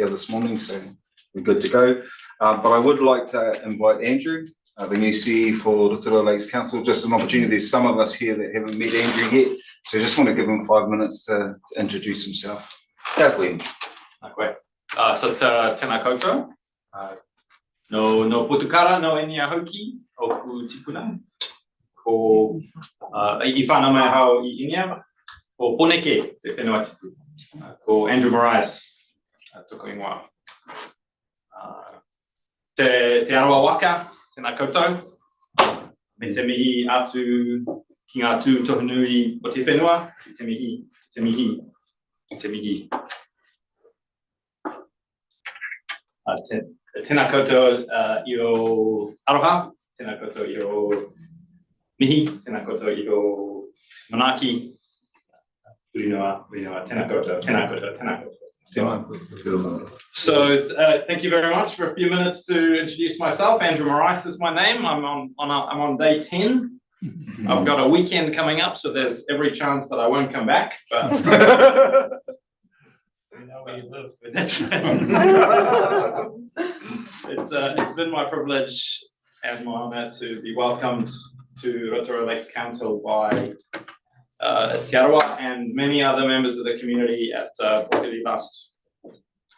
here this morning, so we're good to go. But I would like to invite Andrew, the new CE for Rotorua Lakes Council. Just an opportunity. There's some of us here that haven't met Andrew yet, so just want to give him 5 minutes to introduce himself. Go for Andrew. Okay. So tēnā koutou. No putukara, no enia hoki, oku tipuna. Ko I whana mai hao I inia, ko poneke te whenua tipu. Ko Andrew Marias, toko ingoa. Te Arawa waka, tēnā koutou. Me te mihi atu ki ngā tū tohunui o te whenua, te mihi. Tēnā koutou I o aroha, tēnā koutou I o mihi, tēnā koutou I o manaki. Tēnā koutou. So thank you very much for a few minutes to introduce myself. Andrew Marias is my name. I'm on day 10. I've got a weekend coming up, so there's every chance that I won't come back. But we know where you live. That's right. It's been my privilege and my honour to be welcomed to Rotorua Lakes Council by Te Arawa and many other members of the community at Pōkiri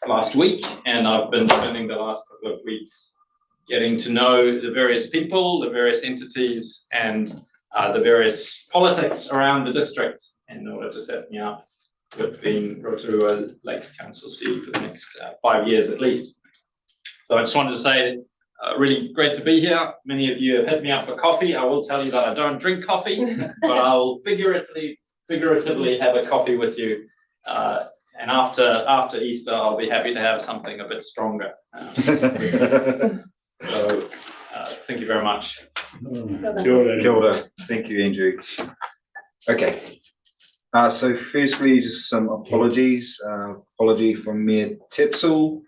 last week, and I've been spending the last couple of weeks getting to know the various people, the various entities, and the various politics around the district in order to set me up with being Rotorua Lakes Council CE for the next 5 years at least. So I just wanted to say, really great to be here. Many of you have hit me up for coffee. I will tell you that I don't drink coffee, but I'll figuratively have a coffee with you. And after Easter, I'll be happy to have something a bit stronger. So thank you very much. Kia ora. Thank you, Andrew. Okay. So firstly, just some apologies. Apology from Mayor Tepsel.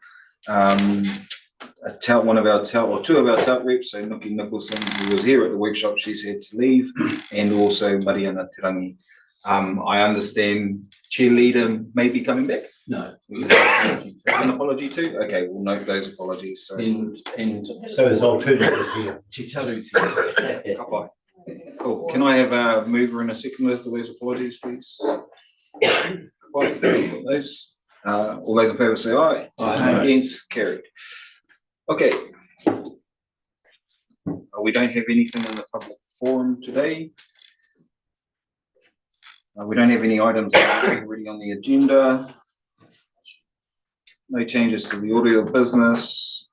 Two of our tout reps, so Nuki Nicholson, who was here at the workshop, she's had to leave, and also Mariana Tirangi. I understand cheerleader may be coming back. No. An apology too? Okay, we'll note those apologies. So is alternative here. Chitaru's here. Cool. Can I have a mover and a seconder for those apologies, please? Those. All those in favour say aye. Aye. Against, carried. Okay. We don't have anything in the public forum today. We don't have any items already on the agenda. No changes to the order of business.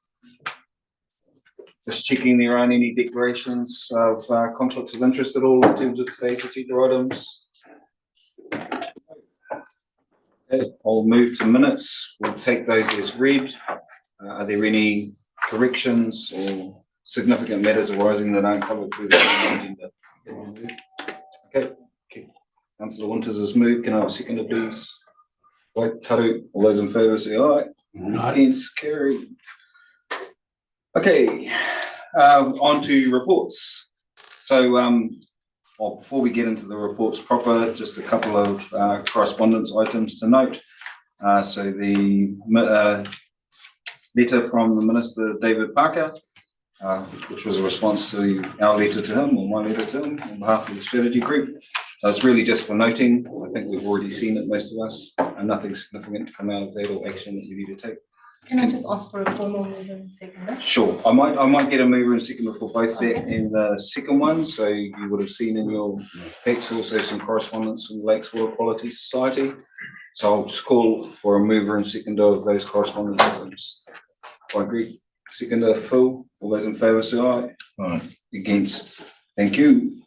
Just checking there aren't any declarations of conflicts of interest at all in terms of today's agenda items. Okay, I'll move to minutes. We'll take those as read. Are there any corrections or significant matters arising that aren't covered through the agenda? Okay. Councillor Winters has moved. Can I have a seconder, please? Wait, Taru. All those in favour say aye. Against, carried. Okay, on to reports. So, before we get into the reports proper, just a couple of correspondence items to note. So the letter from the Minister David Parker, which was a response to our letter to him, or my letter to him, on behalf of the strategy group. So it's really just for noting. I think we've already seen it, most of us, and nothing significant to come out of that or action that we need to take. Can I just ask for a formal mover and seconder? Sure, I might get a mover and seconder for both that and the second one. So you would have seen in your packs also some correspondence from the Lakes Water Quality Society. So I'll just call for a mover and seconder of those correspondence items. I agree. Seconder Phil. All those in favour say aye. Aye. Against. Thank you.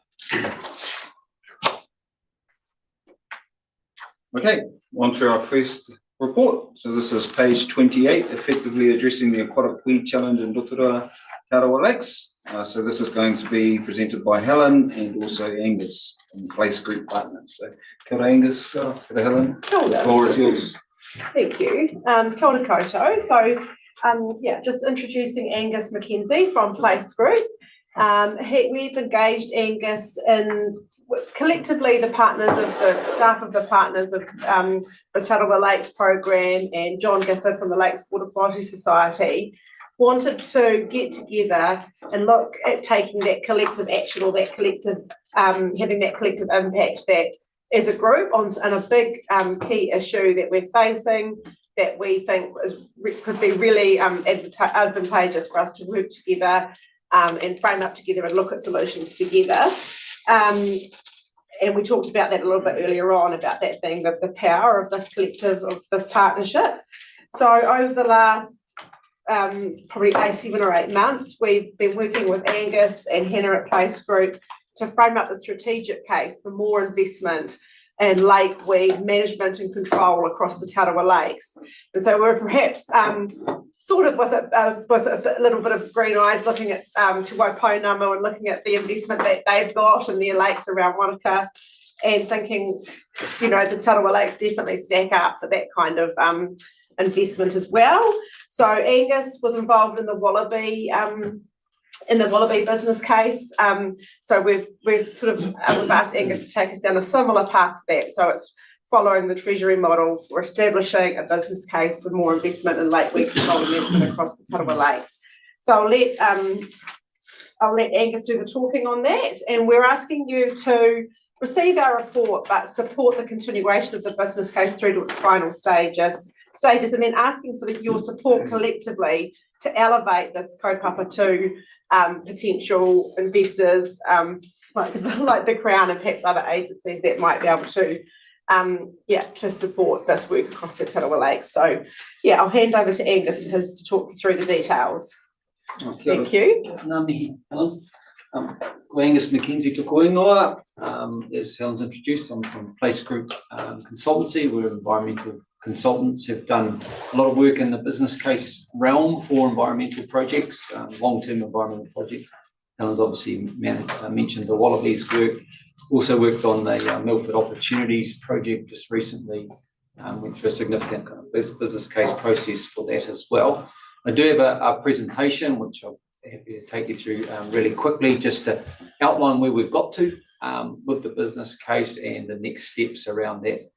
Okay, on to our first report. So this is page 28, effectively addressing the aquatic weed challenge in Rotorua, Te Arawa Lakes. So this is going to be presented by Helen and also Angus, and Place Group Partners. So kia ora Angus, kia ora Helen. The floor is yours. Thank you. Kia ora koutou. So just introducing Angus McKenzie from Place Group. We've engaged Angus in collectively, the staff of the partners of the Arawa Lakes program and John Gifford from the Lakes Water Quality Society wanted to get together and look at taking that collective action or that collective, having that collective impact that as a group on a big key issue that we're facing that we think could be really advantageous for us to work together and frame up together and look at solutions together. And we talked about that a little bit earlier on, about that being the power of this collective, of this partnership. So over the last probably 7 or 8 months, we've been working with Angus and Hannah at Place Group to frame up the strategic case for more investment in lake weed management and control across the Arawa Lakes. And so we're perhaps sort of with a little bit of green eyes looking at Te Waiponamu and looking at the investment that they've got in their lakes around Wanaka and thinking, you know, the Arawa Lakes definitely stack up for that kind of investment as well. So Angus was involved in the Wallaby business case. So we've asked Angus to take us down a similar path to that. So it's following the Treasury model for establishing a business case for more investment in lake weed control and management across the Arawa Lakes. So I'll let Angus do the talking on that. And we're asking you to receive our report, but support the continuation of the business case through to its final stages, and then asking for your support collectively to elevate this kaupapa to potential investors like the Crown and perhaps other agencies that might be able to to support this work across the Arawa Lakes. So I'll hand over to Angus and his to talk you through the details. Thank you. Ngā mihi, Helen. Angus Mackenzie to Koingoa. As Helen's introduced, I'm from Place Group Consultancy. We're environmental consultants, have done a lot of work in the business case realm for environmental projects, long-term environmental projects. Helen's obviously mentioned the Wallabies work. Also worked on the Milford Opportunities project just recently. Went through a significant kind of business case process for that as well. I do have a presentation which I'll be happy to take you through really quickly, just to outline where we've got to with the business case and the next steps around that.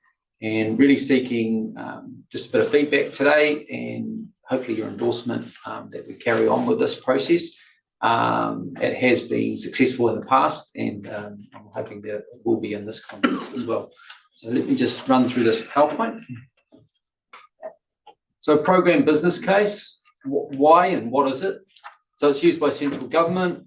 And really seeking just a bit of feedback today and hopefully your endorsement that we carry on with this process. It has been successful in the past and I'm hoping that it will be in this context as well. So let me just run through this PowerPoint. So program business case, why and what is it? So it's used by central government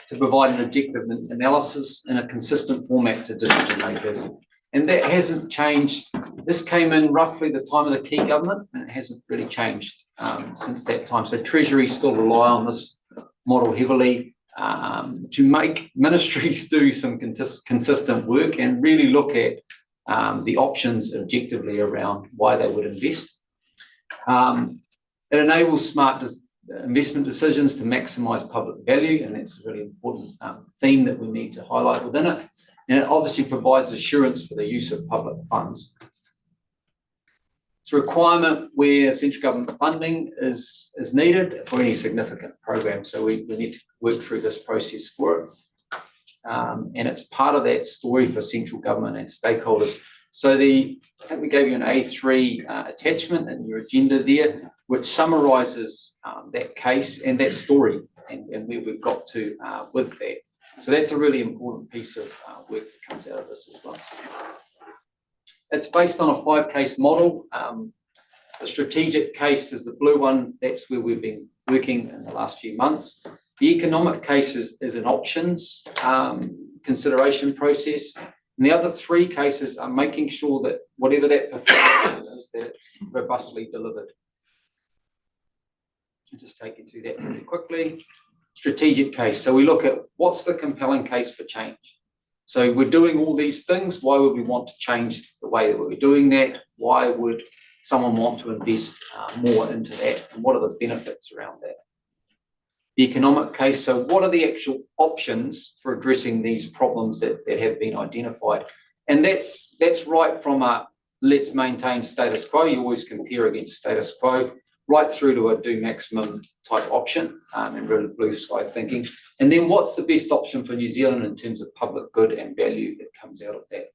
to provide an objective analysis in a consistent format to decision makers. And that hasn't changed. This came in roughly the time of the key government, and it hasn't really changed since that time. So Treasury still rely on this model heavily to make ministries do some consistent work and really look at the options objectively around why they would invest. It enables smart investment decisions to maximise public value, and that's a really important theme that we need to highlight within it. And it obviously provides assurance for the use of public funds. It's a requirement where central government funding is needed for any significant program. So we need to work through this process for it. And it's part of that story for central government and stakeholders. So I think we gave you an A3 attachment in your agenda there, which summarises that case and that story and where we've got to with that. So that's a really important piece of work that comes out of this as well. It's based on a 5-case model. The strategic case is the blue one. That's where we've been working in the last few months. The economic case is an options consideration process. And the other 3 cases are making sure that whatever that performance is, that it's robustly delivered. I'll just take you through that really quickly. Strategic case. So we look at what's the compelling case for change. So we're doing all these things. Why would we want to change the way that we're doing that? Why would someone want to invest more into that? And what are the benefits around that? The economic case. So what are the actual options for addressing these problems that have been identified? And that's right from a let's maintain status quo. You always compare against status quo. right through to a do maximum type option, and really blue sky thinking. And then what's the best option for New Zealand in terms of public good and value that comes out of that?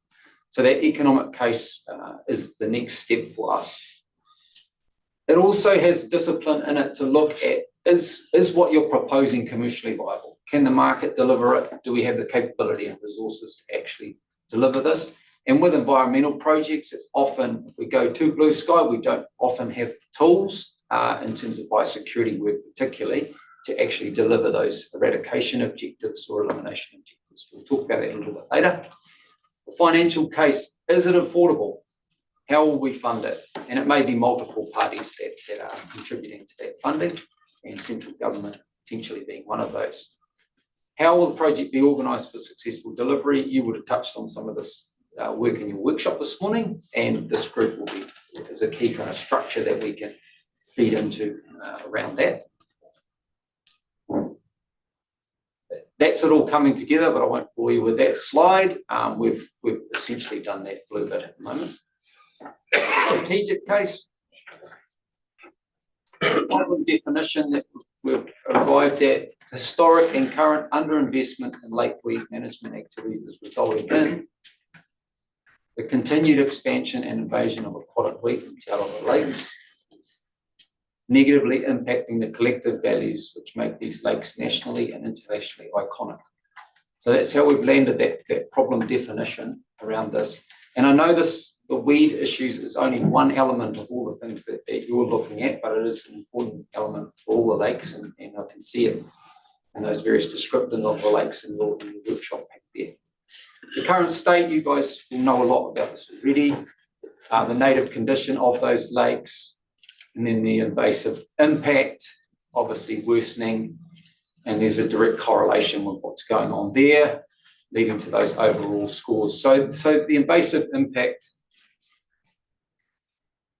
So that economic case is the next step for us. It also has discipline in it to look at, is what you're proposing commercially viable? Can the market deliver it? Do we have the capability and resources to actually deliver this? And with environmental projects, it's often, if we go to blue sky, we don't often have the tools in terms of biosecurity work particularly to actually deliver those eradication objectives or elimination objectives. We'll talk about that a little bit later. The financial case, is it affordable? How will we fund it? And it may be multiple parties that are contributing to that funding, and central government potentially being one of those. How will the project be organised for successful delivery? You would have touched on some of this work in your workshop this morning, and this group will be as a key kind of structure that we can feed into around that. That's it all coming together, but I won't bore you with that slide. We've essentially done that blue bit at the moment. Strategic case. One definition that we've arrived at: historic and current underinvestment in lake weed management activities is resulting in the continued expansion and invasion of aquatic weed in Te Arawa lakes, negatively impacting the collective values which make these lakes nationally and internationally iconic. So that's how we've landed that problem definition around this. And I know the weed issues is only one element of all the things that you're looking at, but it is an important element for all the lakes, and I can see it in those various descriptors of the lakes in your workshop back there. The current state, you guys will know a lot about this already. The native condition of those lakes, and then the invasive impact, obviously worsening, and there's a direct correlation with what's going on there, leading to those overall scores. So the invasive impact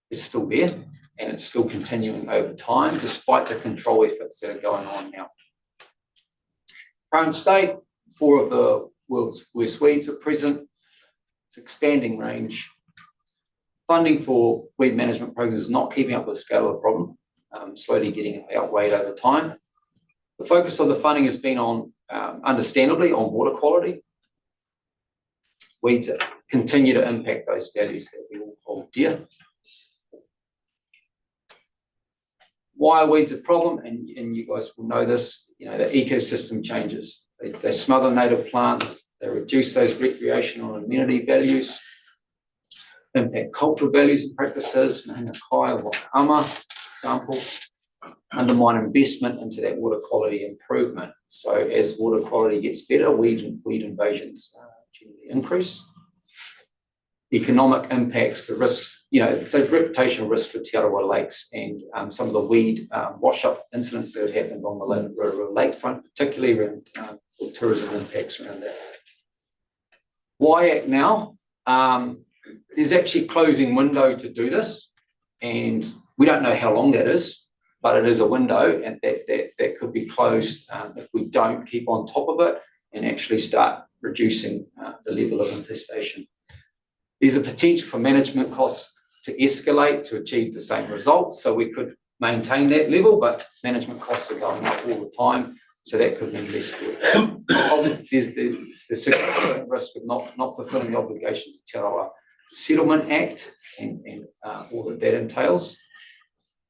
is still there, and it's still continuing over time, despite the control efforts that are going on now. Current state, 4 of the world's worst weeds at present. It's expanding range. Funding for weed management programs is not keeping up with the scale of the problem, slowly getting outweighed over time. The focus of the funding has been on, understandably, on water quality. Weeds continue to impact those values that we all hold dear. Why are weeds a problem? And you guys will know this, the ecosystem changes. They smother native plants, they reduce those recreational and amenity values, impact cultural values and practices, Mahina Kai, Wakaama, example, undermine investment into that water quality improvement. So as water quality gets better, weed invasions generally increase. Economic impacts, the risks, those reputational risks for Te Arawa lakes, and some of the weed wash-up incidents that have happened on the Rotorua lakefront, particularly around tourism impacts around that. Why act now? There's actually a closing window to do this, and we don't know how long that is, but it is a window, and that could be closed if we don't keep on top of it and actually start reducing the level of infestation. There's a potential for management costs to escalate to achieve the same results, so we could maintain that level, but management costs are going up all the time, so that could mean less work. Obviously, there's the significant risk of not fulfilling the obligations of Te Arawa Settlement Act and all that entails.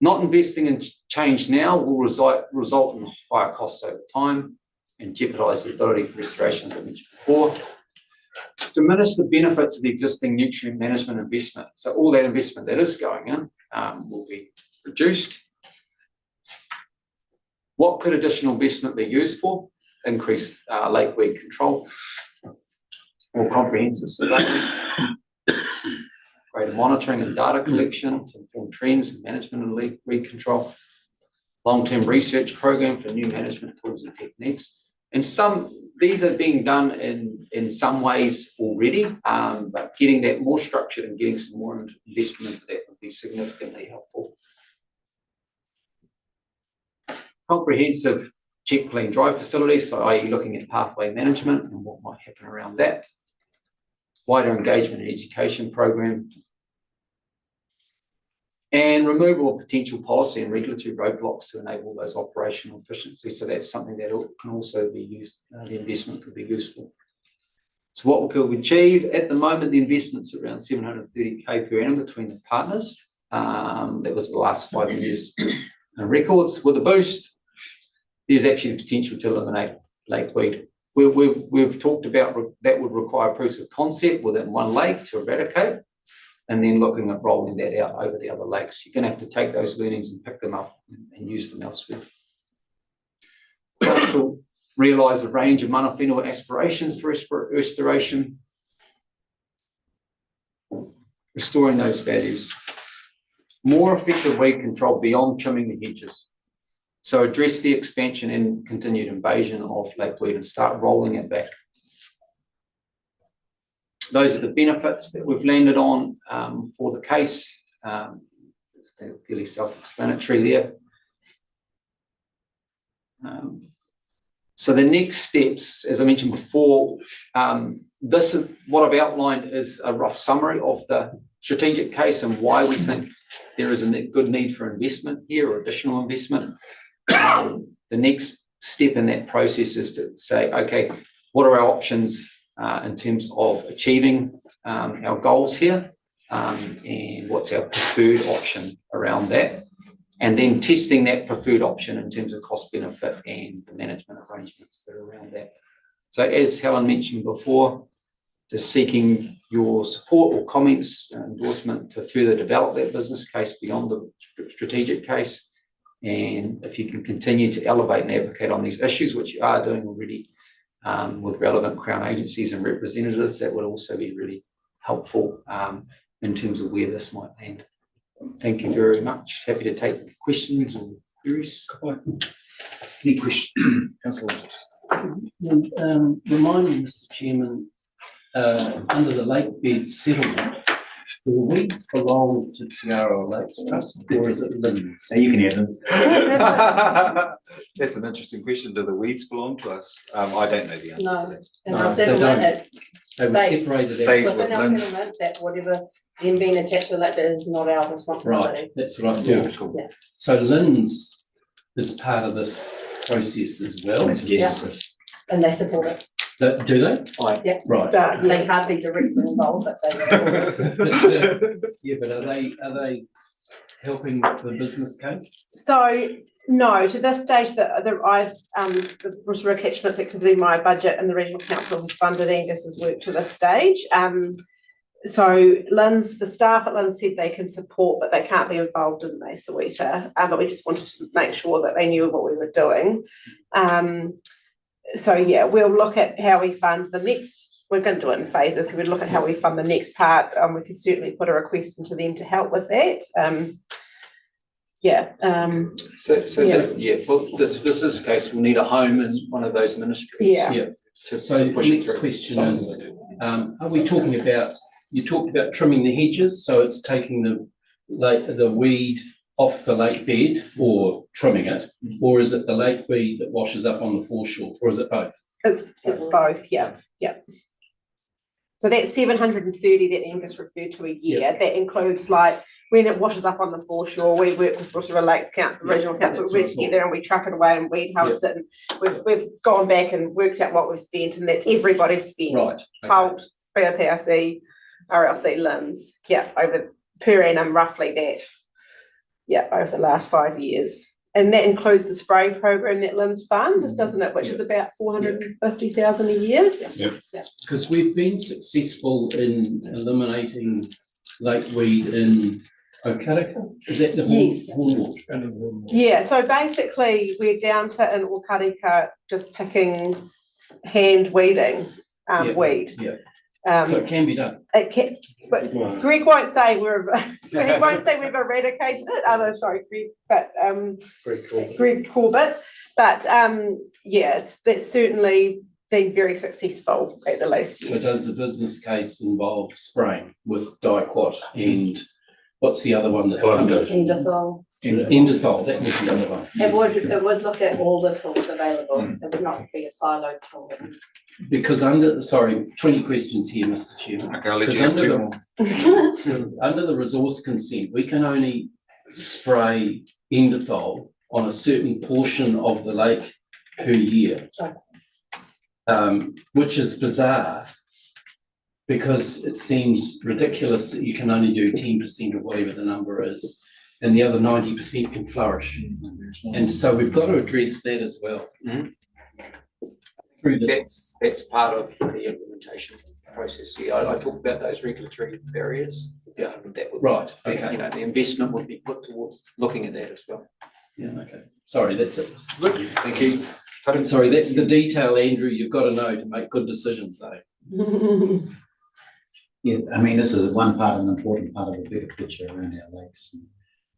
Not investing in change now will result in higher costs over time and jeopardise the ability for restoration, as I mentioned before. Diminish the benefits of the existing nutrient management investment. So all that investment that is going in will be reduced. What could additional investment be used for? Increased lake weed control, more comprehensive surveillance, greater monitoring and data collection to inform trends and management of weed control, long-term research program for new management tools and techniques. And these are being done in some ways already, but getting that more structured and getting some more investment into that would be significantly helpful. Comprehensive check, clean, dry facilities, so i.e. looking at pathway management and what might happen around that. Wider engagement and education program. And removal of potential policy and regulatory roadblocks to enable those operational efficiencies. So that's something that can also be used, the investment could be useful. So what we achieve at the moment, the investment's around 730K per annum between the partners. That was the last 5 years records. With a boost, there's actually the potential to eliminate lakeweed. We've talked about that would require proofs of concept within one lake to eradicate, and then looking at rolling that out over the other lakes. You're going to have to take those learnings and pick them up and use them elsewhere. Council realise a range of mana whenua aspirations for restoration, restoring those values. More effective weed control beyond trimming the hedges. So address the expansion and continued invasion of lakeweed and start rolling it back. Those are the benefits that we've landed on for the case. It's fairly self-explanatory there. So the next steps, as I mentioned before, this is what I've outlined is a rough summary of the strategic case and why we think there is a good need for investment here or additional investment. The next step in that process is to say, okay, what are our options in terms of achieving our goals here, and what's our preferred option around that, and then testing that preferred option in terms of cost benefit and the management arrangements that are around that. So as Helen mentioned before, just seeking your support or comments, endorsement to further develop that business case beyond the strategic case. And if you can continue to elevate and advocate on these issues, which you are doing already with relevant Crown agencies and representatives, that would also be really helpful in terms of where this might land. Thank you very much. Happy to take questions or queries. Any questions? Councillor. Remind me, Mr. Chairman, under the lake bed settlement, do the weeds belong to Arawa Lakes Trust or is it Lynn's? So you can hear them. That's an interesting question. Do the weeds belong to us? I don't know the answer No. to that. And No, our they settlement don't. has They were states separated Stays out. with within our Lynn. settlement that whatever then being attached to that is not our responsibility. Right, that's what I Yeah, thought. cool. Yeah. So Lynn's is part of this process as well. Yes. And they support it. Do they? Yeah. Right. Start, They hardly directly involved, but they support it. Yeah, but are they helping with the business case? So, no, to this stage, the Rotorua Catchments Activity, my budget and the Regional Council has funded Angus's work to this stage. So the staff at Lynn's said they can support, but they can't be involved in the Soweto. But we just wanted to make sure that they knew what we were doing. So yeah, we'll look at how we fund the next, we're going to do it in phases. So we'll look at how we fund the next part. We could certainly put a request into them to help with that. For this case, we'll need a home in one of those ministries. Yeah. So the next question is, are we talking about, you talked about trimming the hedges, so it's taking the weed off the lake bed or trimming it, or is it the lake weed that washes up on the foreshore, or is it both? It's both, yeah. So that's 730 that Angus referred to a year. That includes like when it washes up on the foreshore, we work with Rotorua Lakes Council, Regional Council, we work together and we truck it away and weed harvest it. And we've gone back and worked out what we've spent, and that's everybody's spent. Right. Told, BOPRC, RLC, Lynn's, over per annum, roughly that. Over the last 5 years. And that includes the spray program that Lynn's fund, doesn't it? Which is about 450,000 a year. Because we've been successful in eliminating lakeweed in Okarika. Is that the Yes. Hornwall? Yeah, so basically we're down to in Okarika just picking, hand weeding, weed. Yeah. So it can be done. It can, but Greg won't say we've eradicated it. Greg Corbett. But that's certainly been very successful at the least. So does the business case involve spraying with diquat and what's the other one that's coming? Endothol. Endothol, that was the other one. It would look at all the tools available. It would not be a siloed tool. Because 20 questions here, Mr. Chairman. Okay, I'll let you have two more. Under the resource consent, we can only spray endothol on a certain portion of the lake per year. Which is bizarre because it seems ridiculous that you can only do 10% of whatever the number is, and the other 90% can flourish. And so we've got to address that as well. Through this. That's part of the implementation process. Yeah, I talked about those regulatory barriers. Yeah, that would, Right, okay. you know, the investment would be put towards looking at that as well. Yeah, okay. Sorry, that's it. Thank you. I'm sorry, that's the detail, Andrew, you've got to know to make good decisions, though. Yeah, I mean, this is one part, an important part of the bigger picture around our lakes. And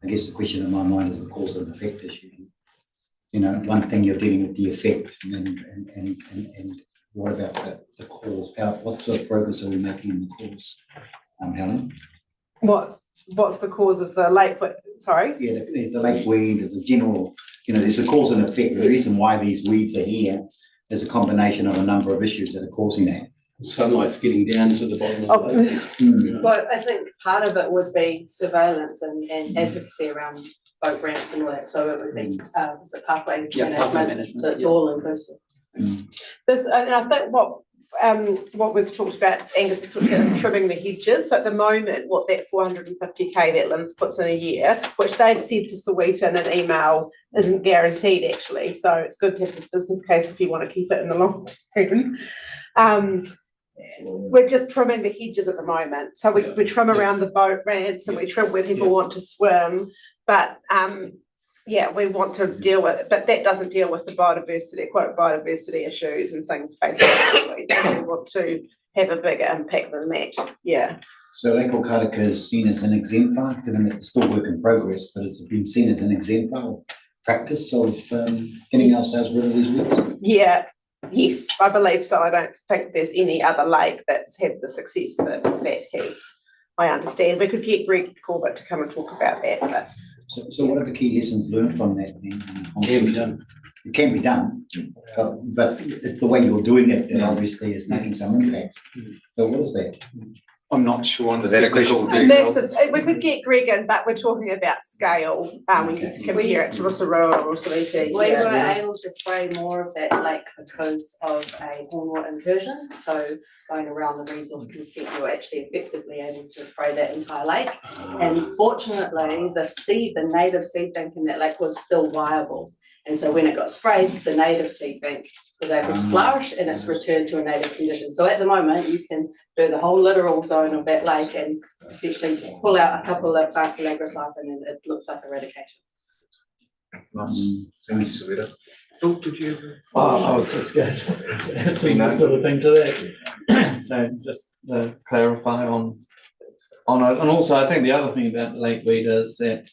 I guess the question in my mind is the cause and effect issue. You know, one thing you're dealing with the effect, and what about the cause? What sort of progress are we making in the cause, Helen? What's the cause of the lake? Sorry? Yeah, the lake weed, the general, you know, there's a cause and effect. The reason why these weeds are here is a combination of a number of issues that are causing that. Sunlight's getting down to the bottom of the lake. Mm. Well, I think part of it would be surveillance and advocacy around boat ramps and all that, so it would be the pathway management, so it's all inclusive. This, and I think what we've talked about, Angus has talked about, is trimming the hedges. So at the moment, what that 450k that Lynn's puts in a year, which they've said to Sawita in an email, isn't guaranteed actually. So it's good to have this business case if you want to keep it in the long term. We're just trimming the hedges at the moment. So we trim around the boat ramps and we trim where people want to swim. But yeah, we want to deal with it, but that doesn't deal with the biodiversity issues and things basically. So we want to have a bigger impact than that. Yeah. So Lake Okataka is seen as an exemplar, given that it's still work in progress, but it's been seen as an exemplar of practice of getting ourselves rid of these weeds. Yeah. Yes, I believe so. I don't think there's any other lake that's had the success that has. I understand. We could get Greg Corbett to come and talk about that. But So what are the key lessons learned from that then? Can be done. It can be done, but it's the way you're doing it that obviously is making some impact. So what is that? I'm not sure on the Is that a question? technical we could get Greg in, but we're talking about scale. We can compare it to Rotorua or Sawita. We were able to spray more of that lake because of a hornwort incursion. So going around the resource consent, you were actually effectively able to spray that entire lake. And fortunately, the native seed bank in that lake was still viable. And so when it got sprayed, the native seed bank was able to flourish and it's returned to a native condition. So at the moment, you can do the whole littoral zone of that lake and essentially pull out a couple of plants of agrosiphon and it looks like eradication. Nice. Thank you, Sawita. Phil, did you? I was just going to add similar sort of thing to that. So just to clarify on it. And also I think the other thing about lake weed is that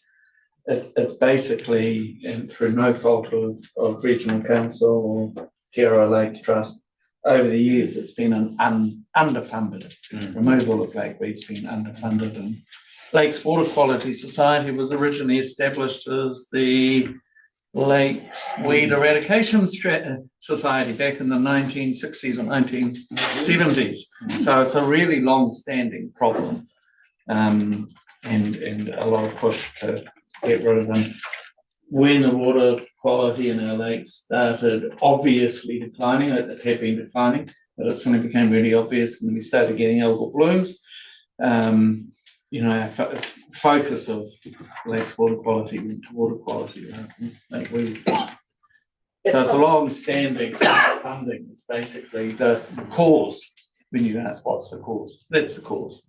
it's basically, and through no fault of regional council or Te Arawa Lakes Trust, over the years it's been an underfunded. Removal of lake weed's been underfunded, and Lakes Water Quality Society was originally established as the Lakes Weed Eradication Society back in the 1960s or 1970s. So it's a really long-standing problem, and a lot of push to get rid of them. When the water quality in our lakes started obviously declining, it had been declining, but it suddenly became really obvious when we started getting algal blooms. Our focus of lakes water quality went to water quality, lake weed. So it's a long-standing funding. It's basically the cause. When you ask what's the cause, that's the cause.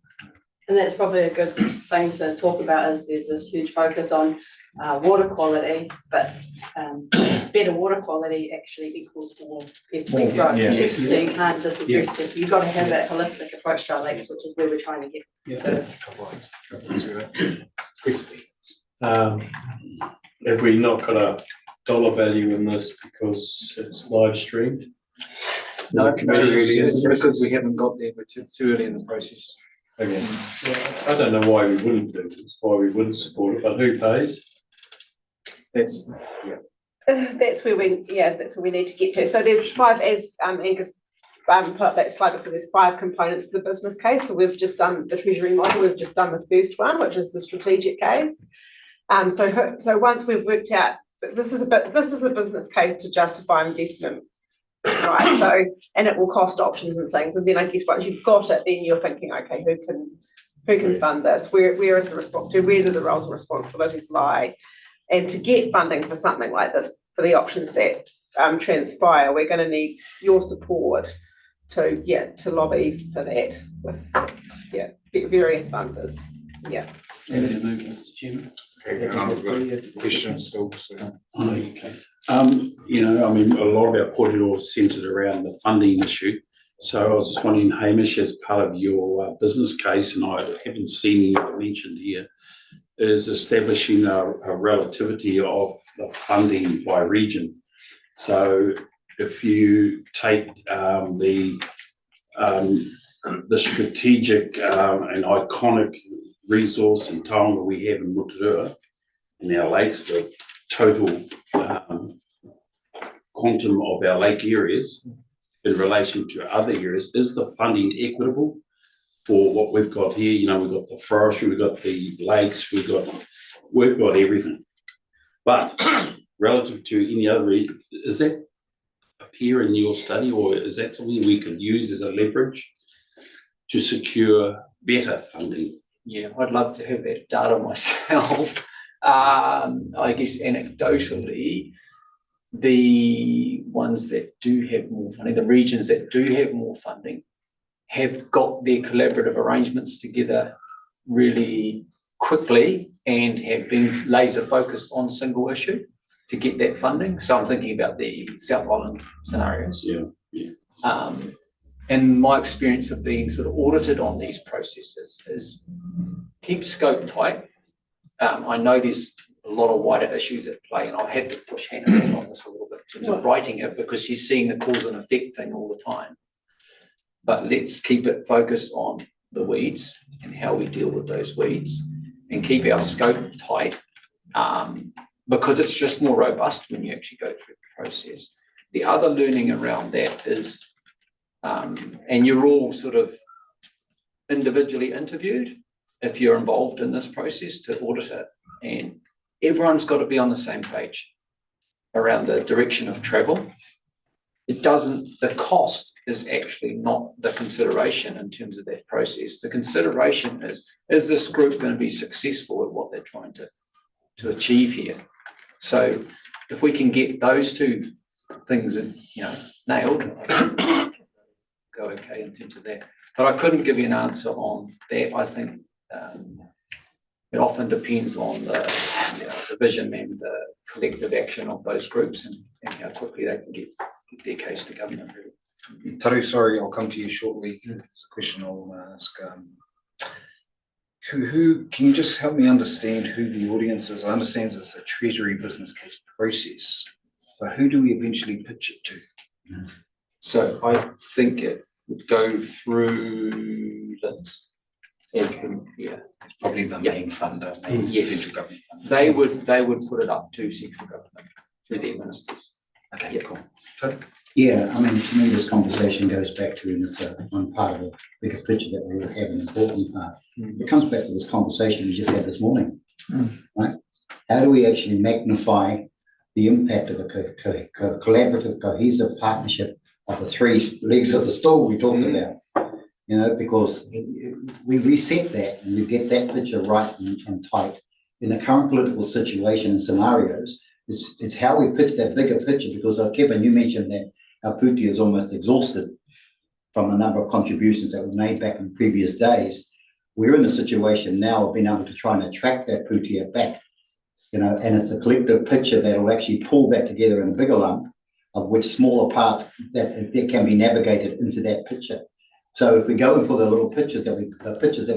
And that's probably a good thing to talk about is there's this huge focus on water quality, but better water quality actually equals more pest growth. Yes. So you can't just address this. You've got to have that holistic approach to our lakes, which is where we're trying to get to. Have we not got a dollar value in this because it's live streamed? No, really it's is. because we haven't got there, we're too early in the process. Okay. I don't know why we wouldn't do this, why we wouldn't support it, but who pays? That's That's where we need to get to. So there's 5, as Angus put up that slide before, there's 5 components to the business case. So we've just done the treasury model, we've just done the first one, which is the strategic case. So once we've worked out, this is a business case to justify investment, right? So, and it will cost options and things, and then I guess once you've got it, then you're thinking, okay, who can fund this? Where is the where do the roles and responsibilities lie? And to get funding for something like this, for the options that transpire, we're going to need your support to lobby for that with various funders. Happy to move, Mr. Chairman. Okay, I've got a question still, so. Oh, okay. You know, I mean, a lot of our point was centered around the funding issue. So I was just wondering, Hamish, as part of your business case, and I haven't seen it mentioned here, is establishing a relativity of the funding by region. So if you take the strategic and iconic resource and taonga we have in Rotorua and our lakes, the total quantum of our lake areas in relation to other areas, is the funding equitable for what we've got here? You know, we've got the forestry, we've got the lakes, we've got everything. But relative to any other region, is that appear in your study, or is that something we could use as a leverage to secure better funding? Yeah, I'd love to have that data myself. I guess anecdotally, the ones that do have more funding, the regions that do have more funding, have got their collaborative arrangements together really quickly and have been laser focused on a single issue to get that funding. So I'm thinking about the South Island scenarios. And my experience of being sort of audited on these processes is keep scope tight. I know there's a lot of wider issues at play, and I've had to push Hannah on this a little bit in terms of writing it, because she's seeing the cause and effect thing all the time. But let's keep it focused on the weeds and how we deal with those weeds, and keep our scope tight, because it's just more robust when you actually go through the process. The other learning around that is, and you're all sort of individually interviewed if you're involved in this process to audit it, and everyone's got to be on the same page around the direction of travel. The cost is actually not the consideration in terms of that process. The consideration is this group going to be successful at what they're trying to achieve here? So if we can get those two things, nailed, go okay in terms of that. But I couldn't give you an answer on that. I think it often depends on the vision and the collective action of those groups, and how quickly they can get their case to government. Really. Taru, sorry, I'll come to you shortly. It's a question I'll ask. Who can you just help me understand who the audience is? I understand it's a treasury business case process, but who do we eventually pitch it to? So I think it would go through that as probably the main funder. Yes. Central government funder. They would put it up to central government through their ministers. Okay, cool. Yeah, I mean, to me, this conversation goes back to, and it's one part of a bigger picture that we have, an important part. It comes back to this conversation we just had this morning, right? How do we actually magnify the impact of a collaborative, cohesive partnership of the three legs of the stool we talked about? You know, because we reset that and we get that picture right and tight in the current political situation and scenarios. It's how we pitch that bigger picture, because Kevin, you mentioned that our puti is almost exhausted from the number of contributions that were made back in previous days. We're in a situation now of being able to try and attract that puti back, and it's a collective picture that will actually pull that together in a bigger lump, of which smaller parts that can be navigated into that picture. So if we're going for the little pictures that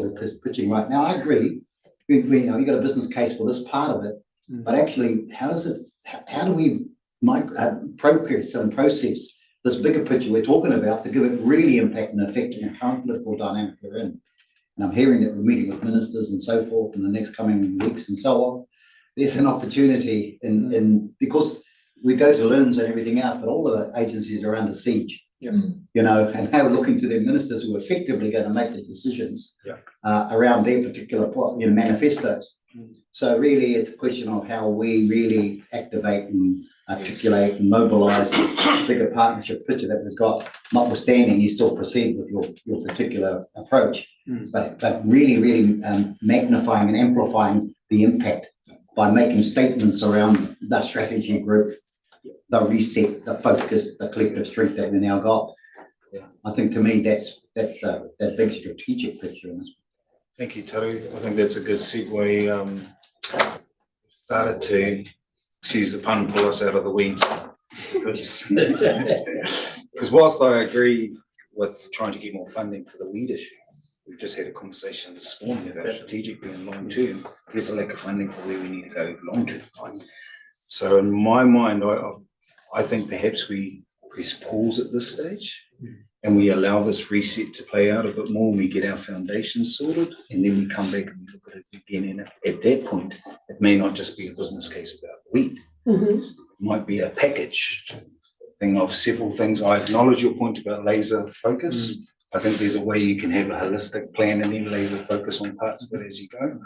we're pitching right now, I agree. You got a business case for this part of it, but actually, how do we progress and process this bigger picture we're talking about to give it really impact and effect in the current political dynamic we're in? And I'm hearing that we're meeting with ministers and so forth in the next coming weeks and so on. There's an opportunity in because we go to LINs and everything else, but all of the agencies are under siege. You know, and now looking to their ministers who are effectively going to make the decisions around their particular manifestos. So really, it's a question of how we really activate and articulate and mobilise this bigger partnership picture that we've got, notwithstanding you still proceed with your particular approach, but really magnifying and amplifying the impact by making statements around the strategy group, the reset, the focus, the collective strength that we now got. I think to me that's that big strategic picture in this. Thank you, Taru. I think that's a good segue. Started to, excuse the pun, pull us out of the weeds. Because whilst I agree with trying to get more funding for the weed issue, we've just had a conversation this morning about strategically and long term, there's a lack of funding for where we need to go long term. So in my mind, I think perhaps we press pause at this stage and we allow this reset to play out a bit more and we get our foundations sorted and then we come back and we look at it again. And at that point, it may not just be a business case about wheat. It might be a package thing of several things. I acknowledge your point about laser focus. I think there's a way you can have a holistic plan and then laser focus on parts of it as you go.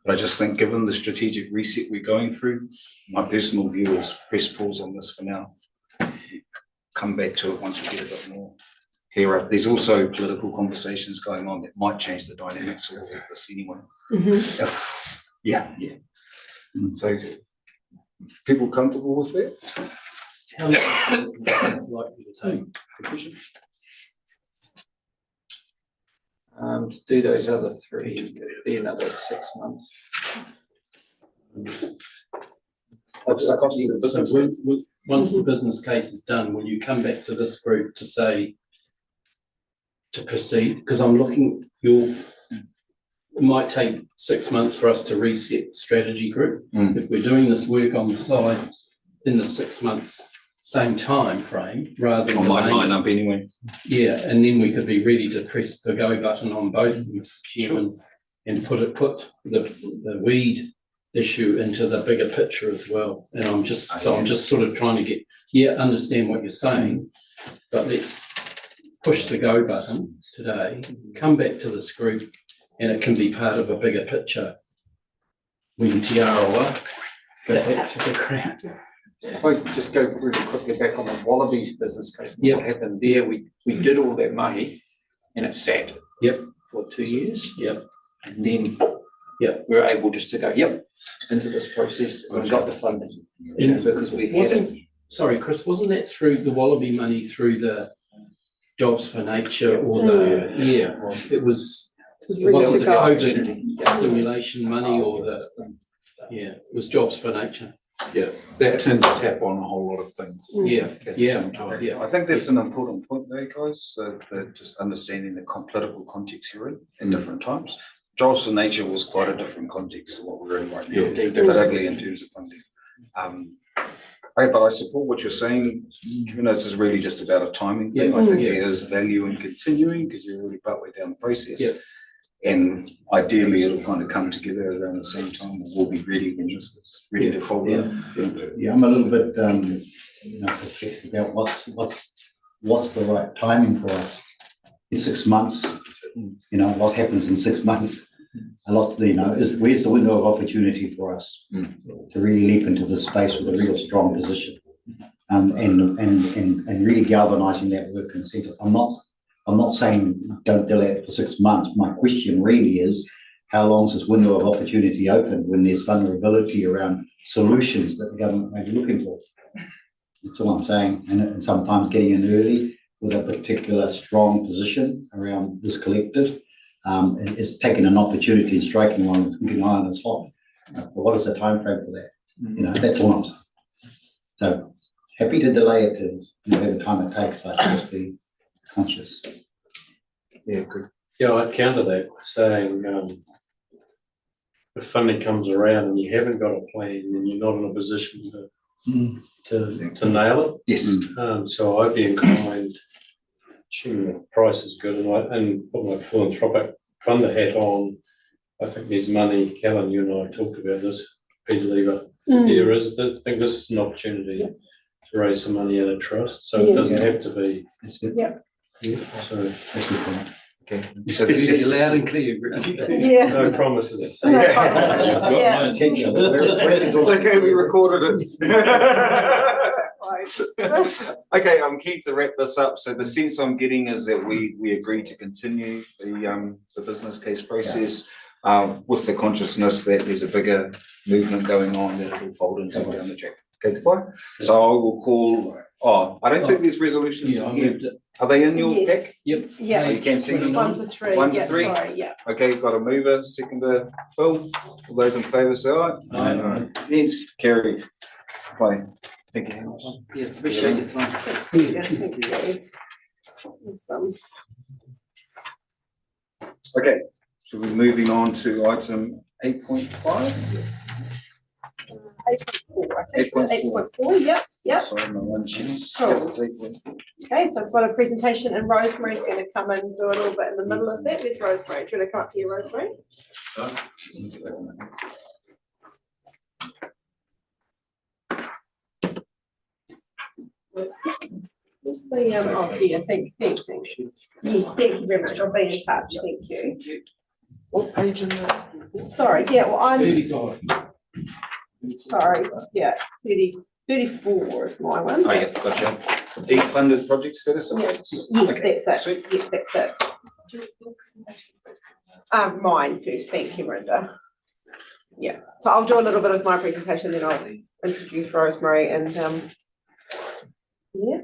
But I just think given the strategic reset we're going through, my personal view is press pause on this for now. Come back to it once we get a bit more clearer. There's also political conversations going on that might change the dynamics of this anyway. So people comfortable with that? How long is it likely to take? To do those other three, it'd be another 6 months. What's the cost of the So business? once the business case is done, will you come back to this group to say, to proceed? Because I'm looking, it might take 6 months for us to reset the strategy group. If we're doing this work on the side in the 6 months, same time frame, rather than. On my line up anyway. Yeah, and then we could be ready to press the go button on both, Mr. Chairman, and put the weed issue into the bigger picture as well. And I'm just sort of trying to understand what you're saying, but let's push the go button today, come back to this group, and it can be part of a bigger picture. When to Arawa, go back to the crowd. If I just go really quickly back on the Wallabies business case, Yep. what happened there, we did all that money and it sat. Yep. For 2 years. Yep. And then, we were able just to go, into this process and got the funding. Because we had it. Sorry, Chris, wasn't that through the Wallaby money through the Jobs for Nature or the, it was, it wasn't the COVID stimulation money or it was Jobs for Nature. Yeah, that tends to tap on a whole lot of things. I think that's an important point there, guys. So that just understanding the political context you're in at different times. Jobs for Nature was quite a different context to what we're in right now, particularly in terms of funding. But I support what you're saying. Given this is really just about a timing thing, I think there is value in continuing because you're really partway down the process. And ideally, it'll kind of come together around the same time. We'll be ready when this is ready to fold in. I'm a little bit perplexed about what's the right timing for us. In 6 months, what happens in 6 months? A lot, where's the window of opportunity for us to really leap into this space with a real strong position, and really galvanizing that work and sense. I'm not saying don't delay it for 6 months. My question really is, how long is this window of opportunity open when there's vulnerability around solutions that the government may be looking for? That's all I'm saying. And sometimes getting in early with a particular strong position around this collective is taking an opportunity and striking one with an eye on the spot. But what is the time frame for that? That's all I'm saying. So happy to delay it to whatever time it takes, but just be conscious. Good. Yeah, I'd counter that by saying, if funding comes around and you haven't got a plan, then you're not in a position to nail it. Yes. So I'd be inclined, assuming the price is good, and put my philanthropic funder hat on. I think there's money. Callan, you and I talked about this. Peter Lever. I think this is an opportunity to raise some money in a trust, so it doesn't have to be. That's good. Yeah. So, That's good point. Okay. So this is Loud and clear. Yeah. no promises. No Yeah. problem. You've got Yeah. my attention. Very practical. It's okay, we recorded it. Right. Okay, I'm keen to wrap this up. So the sense I'm getting is that we agree to continue the business case process with the consciousness that there's a bigger movement going on that it'll fold into down the track. Okay, goodbye. So I will call, I don't think there's resolutions Yeah, I in here. moved it. Are they in your Yes. pack? Yep. Yeah. You can see them. 29. 1 to 3. 1 to Yeah, 3. sorry, yeah. Okay, got a mover, seconder, Bill. All those in favour say aye. Aye. Against, carried. Bye. Thank you very much. Yeah, appreciate your time. Yes, thank you. Awesome. Okay, so we're moving on to item 8.5. 8.4, I think so. 8.4. 8.4, yep. Sorry, my one sheet's. Cool. 8.4. Okay, so I've got a presentation and Rosemary's going to come and do a little bit in the middle of that. Where's Rosemary? Do you want to come up to you, Rosemary? What's the, here, thanks. Yes, thank you very much. I'll be in touch. Thank you. What page in that? Sorry, yeah, well, I'm, 35. sorry, yeah, 34 is my one. Oh, yeah, gotcha. E-funded project status? Yes, Okay, that's it. sweet. Yes, that's it. Mine first, thank you, Brenda. Yeah, so I'll do a little bit of my presentation, then I'll introduce Rosemary and, yeah.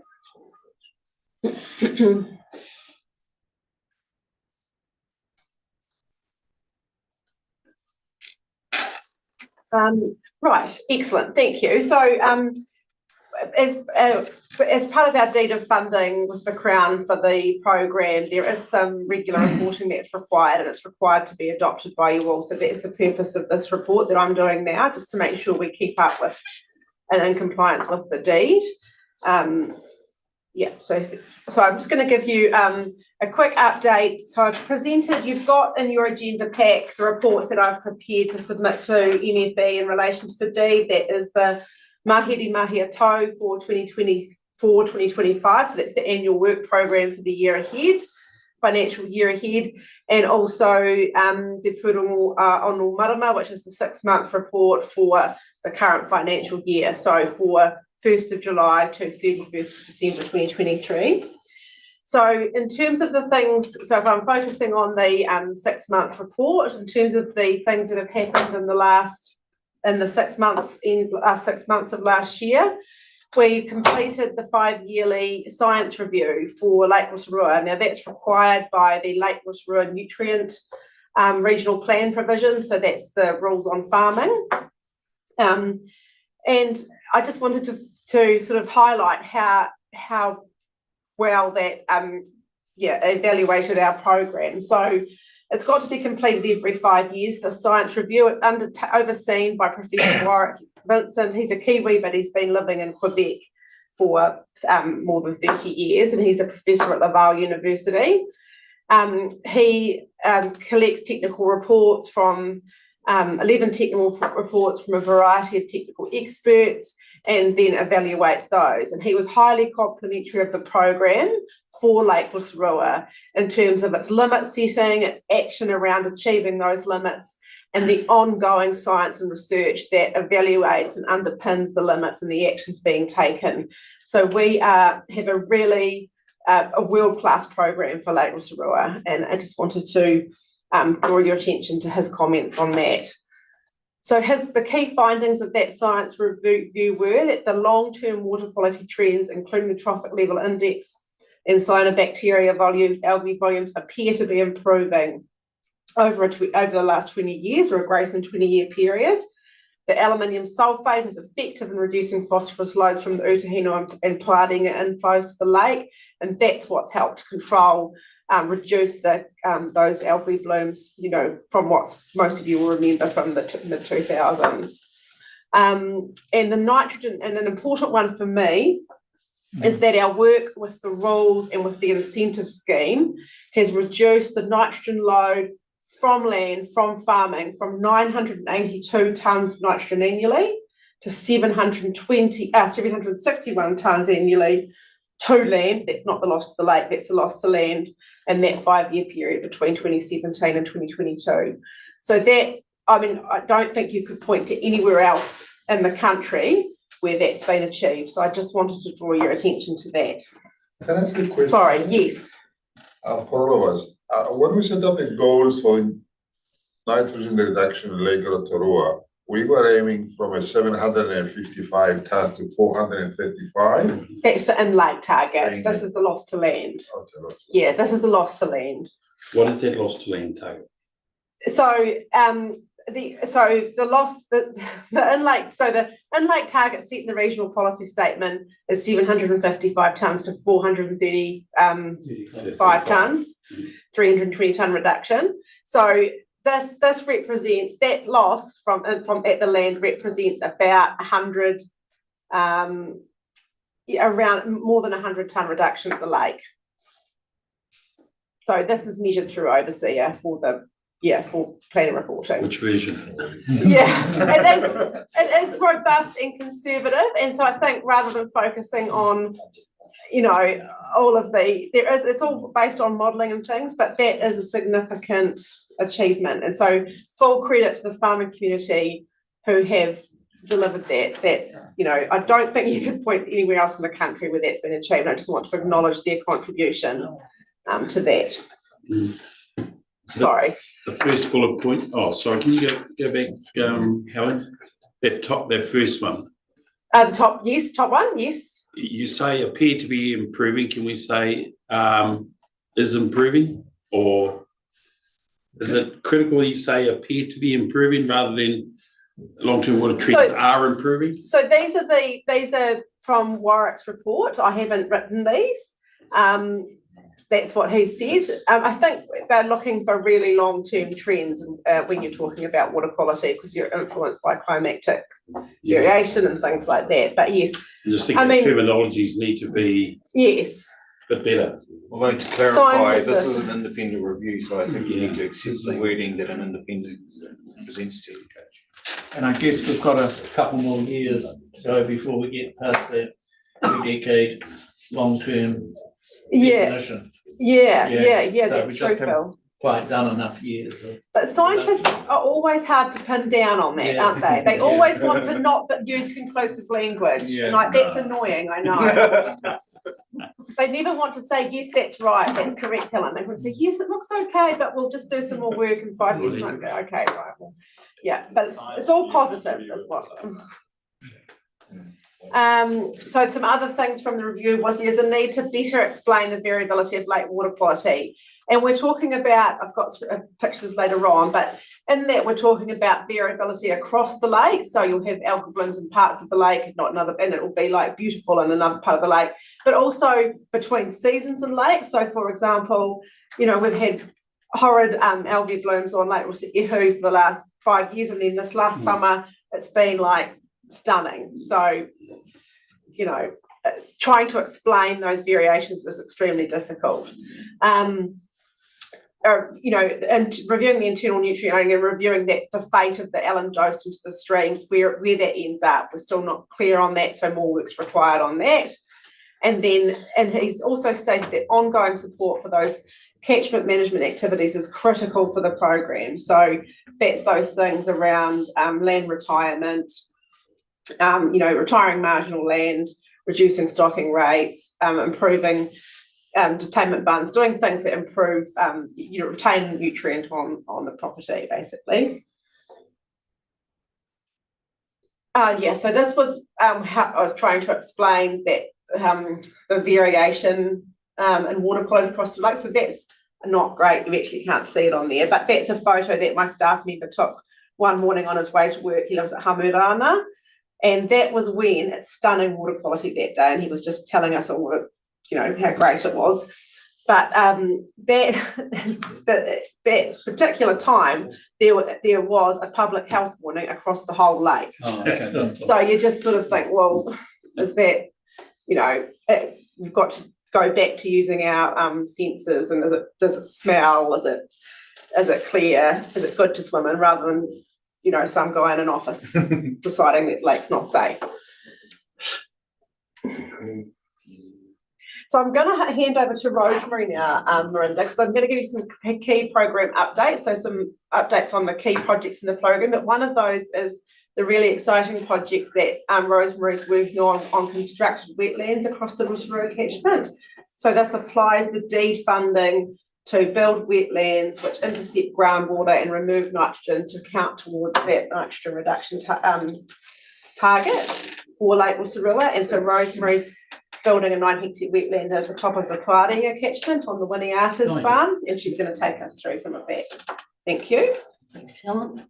Right, excellent, thank you. So, as part of our deed of funding with the Crown for the program, there is some regular reporting that's required, and it's required to be adopted by you all. So that is the purpose of this report that I'm doing now, just to make sure we keep up with and in compliance with the deed. Yeah, so I'm just going to give you a quick update. So I've presented, you've got in your agenda pack the reports that I've prepared to submit to MFE in relation to the deed. That is the Mahiri Mahia Tau for 2024-2025. So that's the annual work program for the year ahead, financial year ahead, and also the Pūrongo Ono Marama, which is the 6-month report for the current financial year. So for 1st of July to 31st of December 2023. So in terms of the things, so if I'm focusing on the 6-month report, in terms of the things that have happened in the 6 months of last year, we completed the 5-yearly science review for Lake Rotorua. Now that's required by the Lake Rotorua Nutrient Regional Plan provision, so that's the rules on farming. And I just wanted to sort of highlight how well that evaluated our program. So it's got to be completed every 5 years, the science review. It's overseen by Professor Warwick Vincent. He's a Kiwi, but he's been living in Quebec for more than 30 years, and he's a professor at Laval University. He collects technical reports from 11 technical reports from a variety of technical experts, and then evaluates those. And he was highly complimentary of the program for Lake Rotorua in terms of its limit setting, its action around achieving those limits, and the ongoing science and research that evaluates and underpins the limits and the actions being taken. So we have a really a world-class program for Lake Rotorua, and I just wanted to draw your attention to his comments on that. So the key findings of that science review were that the long-term water quality trends, including the trophic level index and cyanobacteria volumes, algae volumes, appear to be improving over the last 20 years, or a greater than 20-year period. The aluminium sulfate is effective in reducing phosphorus loads from the Utahino and Pardinga inflows to the lake, and that's what's helped control reduce those algae blooms, from what most of you will remember from the 2000s. And the nitrogen, and an important one for me, is that our work with the rules and with the incentive scheme has reduced the nitrogen load from land, from farming, from 982 tonnes of nitrogen annually to 761 tonnes annually to land. That's not the loss to the lake, that's the loss to land in that 5-year period between 2017 and 2022. So that, I mean, I don't think you could point to anywhere else in the country where that's been achieved. So I just wanted to draw your attention to that. Can I ask you a question? Sorry, yes. For all of us, when we set up the goals for nitrogen reduction in Lake Rotorua, we were aiming from a 755 tons to 435. That's the in-lake target. This is the loss to land. Okay, Yeah, this is the loss to land. What is that loss to land target? So the in-lake target set in the regional policy statement is 755 tonnes to 435 tonnes, 320 tonne reduction. So this represents, that loss from at the land represents about 100 around more than 100 tonne reduction at the lake. So this is measured through overseer for planning reporting. Which version? Yeah, it is robust and conservative, and so I think rather than focusing on, all of it's all based on modelling and things, but that is a significant achievement, and so full credit to the farming community who have delivered that. I don't think you could point anywhere else in the country where that's been achieved. I just want to acknowledge their contribution to that. Sorry. The first bullet point, sorry, can you go back, Helen? That first one. The top one, yes. You say appear to be improving, can we say is improving? Or is it critical you say appear to be improving rather than long-term water trends are improving? So these are from Warwick's report. I haven't written these. That's what he said. I think they're looking for really long-term trends when you're talking about water quality, because you're influenced by climatic variation and things like that. But yes, just think terminologies need to be a bit better. Although to clarify, this is an independent review, so I think you need to accept the wording that an independent presents to you, Coach. And I guess we've got a couple more years to go before we get past that 2-decade long-term definition. Yeah, So that's we true, just Phil. haven't quite done enough years. But scientists are always hard to pin down on that, aren't they? They always want to not use conclusive language. That's annoying, I know. They never want to say, yes, that's right, that's correct, Helen. They want to say, yes, it looks okay, but we'll just do some more work in 5 years' time. Go, okay, right. Well, but it's all positive as well. So some other things from the review was there's a need to better explain the variability of lake water quality. And we're talking about, I've got pictures later on, but in that we're talking about variability across the lake. So you'll have algal blooms in parts of the lake, not another, and it will be like beautiful in another part of the lake, but also between seasons in lakes. So for example, we've had horrid algae blooms on Lake Rotorua for the last 5 years, and then this last summer it's been like stunning. So trying to explain those variations is extremely difficult. And reviewing the internal nutrient and reviewing that the fate of the alum dose into the streams, where that ends up, we're still not clear on that, so more work's required on that. And he's also stated that ongoing support for those catchment management activities is critical for the program. So that's those things around land retirement, retiring marginal land, reducing stocking rates, improving detainment bunds, doing things that improve, retain nutrient on the property, basically. So this was how I was trying to explain that the variation in water quality across the lake. So that's not great. You actually can't see it on there, but that's a photo that my staff member took one morning on his way to work. He lives at Hamurana. And that was when it's stunning water quality that day, and he was just telling us all, how great it was. But that particular time, there was a public health warning across the whole lake. Oh, okay. So you just sort of think, well, is that, we've got to go back to using our senses, and does it smell? Is it clear? Is it good to swim in, rather than some guy in an office deciding that lake's not safe. So I'm going to hand over to Rosemary now, Mirinda, because I'm going to give you some key program updates. So some updates on the key projects in the program. But one of those is the really exciting project that Rosemary's working on constructed wetlands across the Rotorua catchment. So this applies the deed funding to build wetlands which intercept groundwater and remove nitrogen to count towards that nitrogen reduction target for Lake Rotorua. And so Rosemary's building a 9-hectare wetland at the top of the Pāringa catchment on the Winiata's farm, and she's going to take us through some of that. Thank you. Thanks, Helen.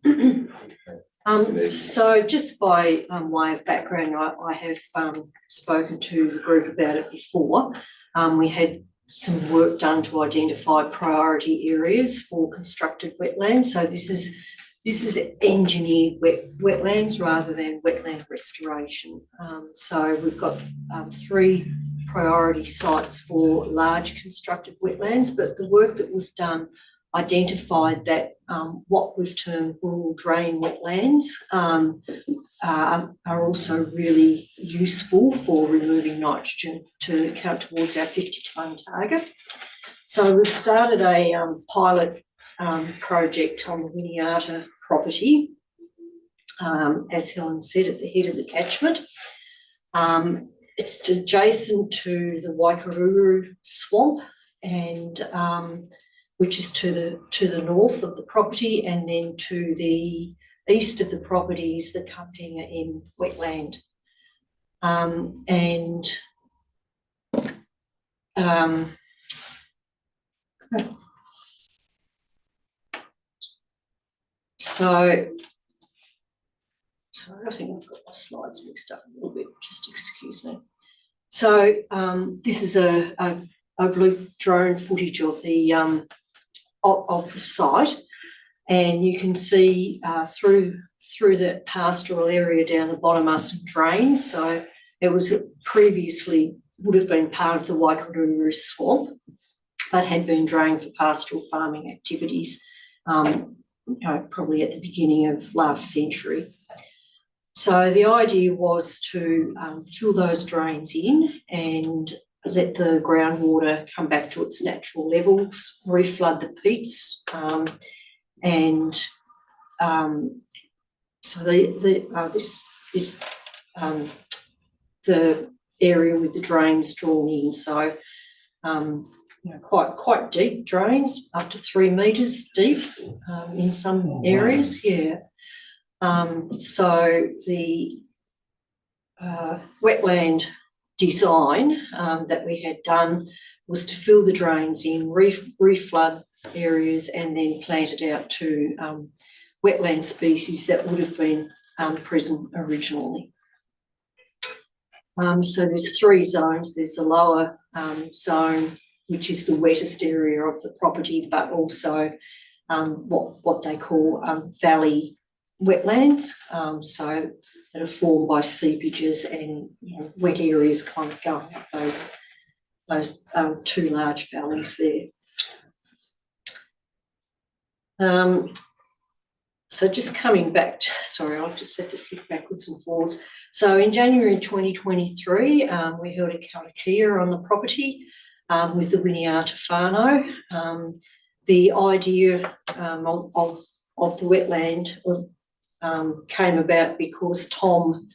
So just by way of background, I have spoken to the group about it before. We had some work done to identify priority areas for constructed wetlands. So this is engineered wetlands rather than wetland restoration. So we've got 3 priority sites for large constructed wetlands, but the work that was done identified that what we've termed rural drain wetlands are also really useful for removing nitrogen to count towards our 50-tonne target. So we've started a pilot project on the Winiata property, as Helen said, at the head of the catchment. It's adjacent to the Waikaru swamp, and which is to the north of the property, and then to the east of the property is the Kapinga M wetland. So, sorry, I think I've got my slides mixed up a little bit, just excuse me. So this is a blue drone footage of the site, and you can see through the pastoral area down the bottom are some drains. So it was previously would have been part of the Waikaru swamp, but had been drained for pastoral farming activities, probably at the beginning of last century. So the idea was to fill those drains in and let the groundwater come back to its natural levels, reflood the peats, so this is the area with the drains drawn in. So quite deep drains, up to 3 metres deep in some areas. Yeah. So the wetland design that we had done was to fill the drains in, reflood areas, and then plant it out to wetland species that would have been present originally. So there's 3 zones. There's the lower zone, which is the wettest area of the property, but also what they call valley wetlands, so that are formed by seepages and wet areas kind of going up those 2 large valleys there. So just coming back, sorry, I'll just have to flip backwards and forwards. So in January 2023, we held a karakia on the property with the Winiata whānau. The idea of the wetland came about because Tom,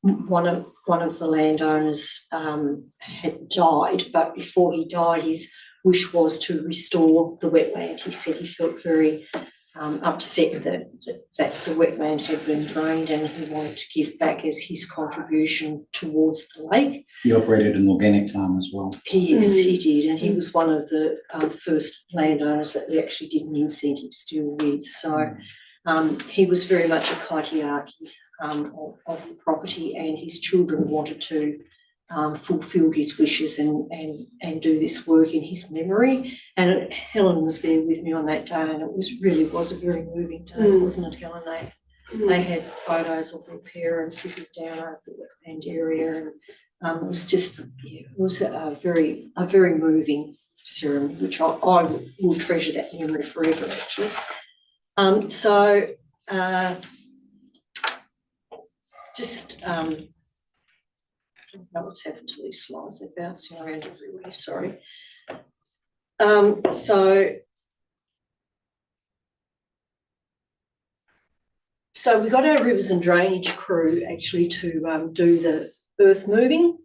one of the landowners, had died, but before he died, his wish was to restore the wetland. He said he felt very upset that the wetland had been drained, and he wanted to give back as his contribution towards the lake. He operated an organic farm as well. Yes, he did, and he was one of the first landowners that we actually did an incentives deal with. So he was very much a kaitiaki of the property, and his children wanted to fulfil his wishes and do this work in his memory. And Helen was there with me on that day, and it really was a very moving day, wasn't it, Helen? They had photos of their parents looking down over the wetland area, and it was just, it was a very moving ceremony, which I will treasure that memory forever, actually. So, just, I don't know what's happened to these slides, they're bouncing around everywhere, sorry. So we got our rivers and drainage crew actually to do the earth moving.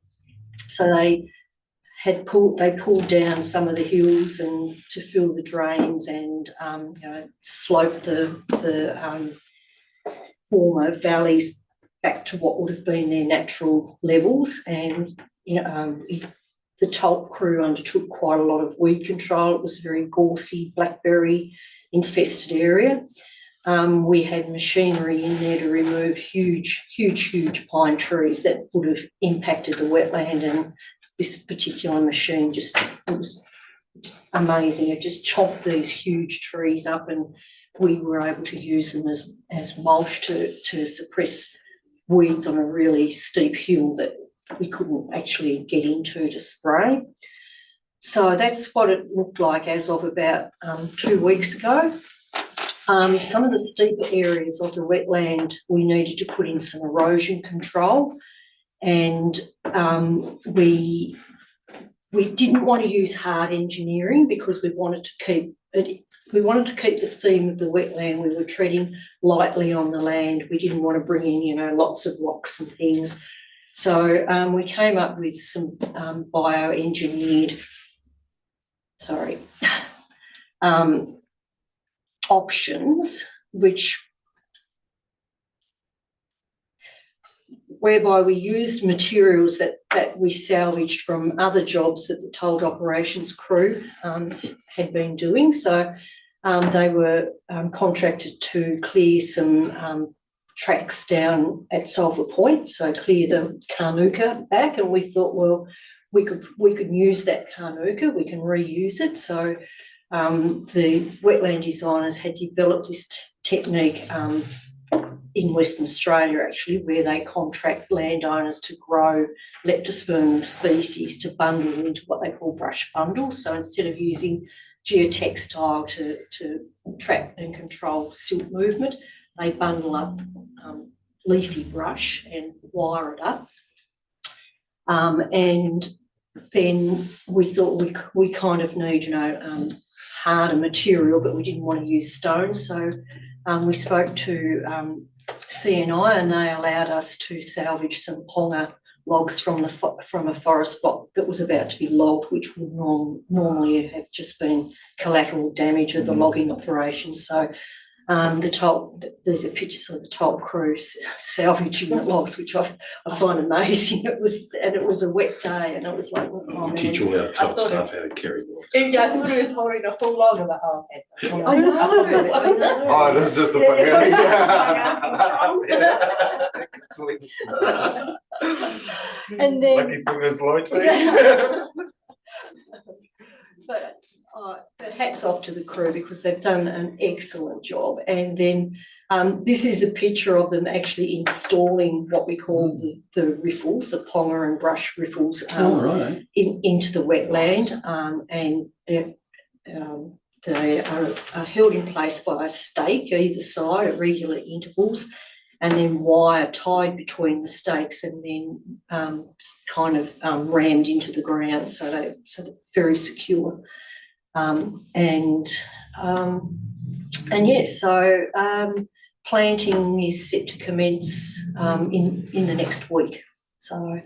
So they pulled down some of the hills and to fill the drains and slope the former valleys back to what would have been their natural levels. And the Tulp crew undertook quite a lot of weed control. It was a very gorsy, blackberry infested area. We had machinery in there to remove huge pine trees that would have impacted the wetland, and this particular machine it was amazing. It just chopped these huge trees up, and we were able to use them as mulch to suppress weeds on a really steep hill that we couldn't actually get into to spray. So that's what it looked like as of about 2 weeks ago. Some of the steeper areas of the wetland, we needed to put in some erosion control, and we didn't want to use hard engineering because we wanted to keep the theme of the wetland. We were treading lightly on the land. We didn't want to bring in, lots of rocks and things. So we came up with some bioengineered, options, whereby we used materials that we salvaged from other jobs that the tolled operations crew had been doing. So they were contracted to clear some tracks down at Sulphur Point, so clear the Carnuka back, and we thought, well, we could use that Carnuka, we can reuse it. So the wetland designers had developed this technique in Western Australia, actually, where they contract landowners to grow leptospermum species to bundle into what they call brush bundles. So instead of using geotextile to trap and control silt movement, they bundle up leafy brush and wire it up. And then we thought we kind of need, harder material, but we didn't want to use stone. So we spoke to CNI, and they allowed us to salvage some ponga logs from a forest block that was about to be logged, which would normally have just been collateral damage of the logging operation. So these are pictures of the Tulp crew salvaging the logs, which I find amazing. It was a wet day, and it was like, oh, man. Teach all our Tulp staff how to carry logs. Yeah, I thought it was holding a full log. I was like, oh, okay. So I know. Oh, this is just the And then, lucky thing is light. but hats off to the crew because they've done an excellent job. And then this is a picture of them actually installing what we call the riffles, the ponga and brush riffles, into the wetland. And they are held in place by a stake either side at regular intervals, and then wire tied between the stakes, and then rammed into the ground, so they're very secure. Planting is set to commence in the next week. So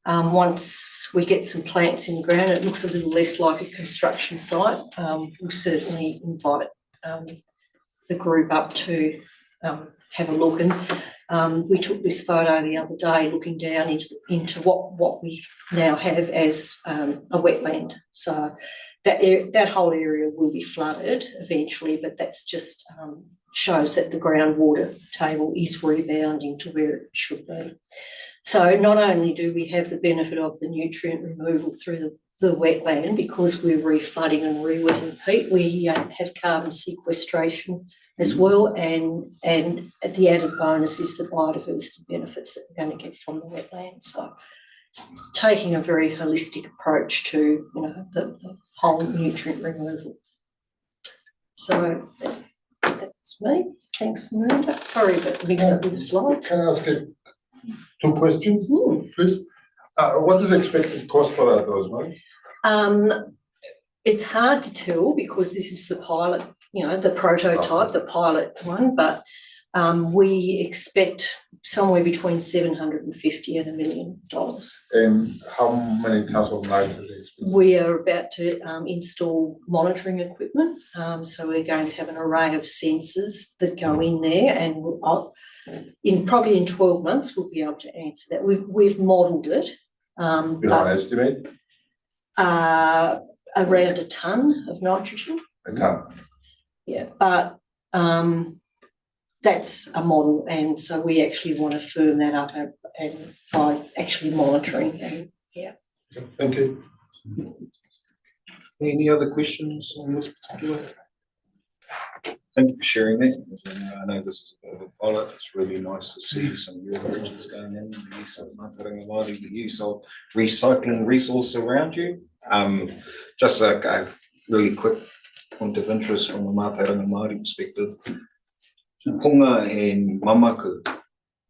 once we get some plants in the ground, it looks a little less like a construction site. We'll certainly invite the group up to have a look. And we took this photo the other day looking down into what we now have as a wetland. So that whole area will be flooded eventually, but that's just shows that the groundwater table is rebounding to where it should be. So not only do we have the benefit of the nutrient removal through the wetland because we're reflooding and re-wetting peat, we have carbon sequestration as well, and the added bonus is the biodiversity benefits that we're going to get from the wetland. So taking a very holistic approach to the whole nutrient removal. So That's me. Thanks, Miranda. Sorry about the mix up with the slides. Can I ask you two questions, please? What is the expected cost for that, Rosemary? It's hard to tell because this is the pilot, the prototype, the pilot one, but we expect somewhere between 750 and $1 million. And how many tons of nitrogen? We are about to install monitoring equipment. So we're going to have an array of sensors that go in there, and probably in 12 months we'll be able to answer that. We've modelled it. You have an estimate? Around a tonne of nitrogen. A ton. Yeah, but that's a model, and so we actually want to firm that up and by actually monitoring. And yeah. Thank you. Any other questions on this particular? Thank you for sharing that. I know this is a bit of a pilot. It's really nice to see some real bridges going in, the use of the use of recycling resource around you. Just a really quick point of interest from a Mātauranga Māori perspective. Punga and Mamaku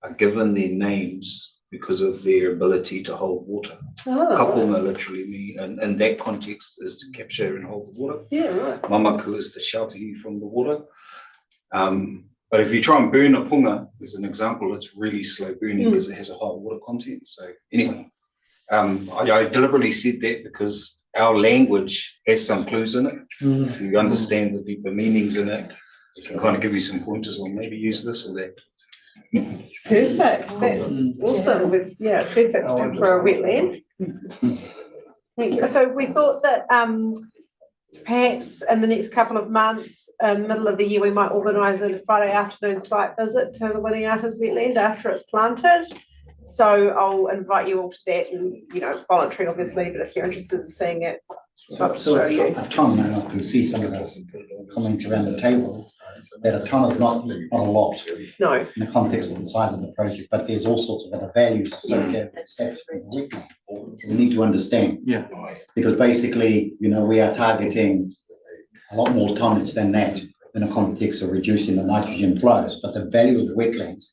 are given their names because of their ability to hold water. Oh, Kapunga literally mean, and in that context, is to capture and hold the water. yeah, right. Mamaku is to shelter you from the water. But if you try and burn a punga, as an example, it's really slow burning because it has a high water content. So anyway, I deliberately said that because our language has some clues in it. If you understand the deeper meanings in it, it can kind of give you some pointers on maybe use this or that. Perfect, that's awesome, perfect for a wetland. Thank you. So we thought that perhaps in the next couple of months, middle of the year, we might organise a Friday afternoon site visit to the Winiatas wetland after it's planted. So I'll invite you all to that, and voluntary obviously, but if you're interested in seeing it, I'll show you. A tonne, I can see some of the comments around the table, that a tonne is not a lot No, in the context of the size of the project, but there's all sorts of other values associated with satisfying the wetland. We need to understand. Yeah. Because basically, we are targeting a lot more tonnage than that in the context of reducing the nitrogen flows, but the value of the wetlands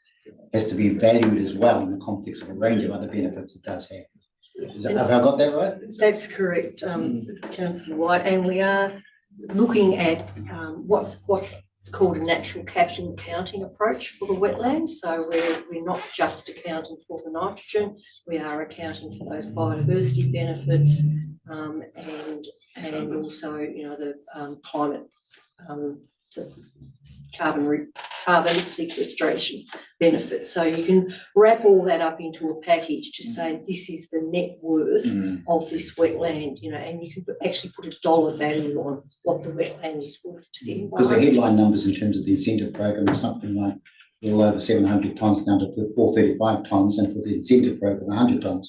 has to be valued as well in the context of a range of other benefits it does have. Have I got that right? That's correct, Councillor White, and we are looking at what's called a natural capital accounting approach for the wetlands. So we're not just accounting for the nitrogen, we are accounting for those biodiversity benefits, and also the climate, the carbon sequestration benefits. So you can wrap all that up into a package to say this is the net worth of this wetland, and you can actually put a dollar value on what the wetland is worth to the environment. Because the headline numbers in terms of the incentive program is something like a little over 700 tonnes down to 435 tonnes, and for the incentive program, 100 tonnes.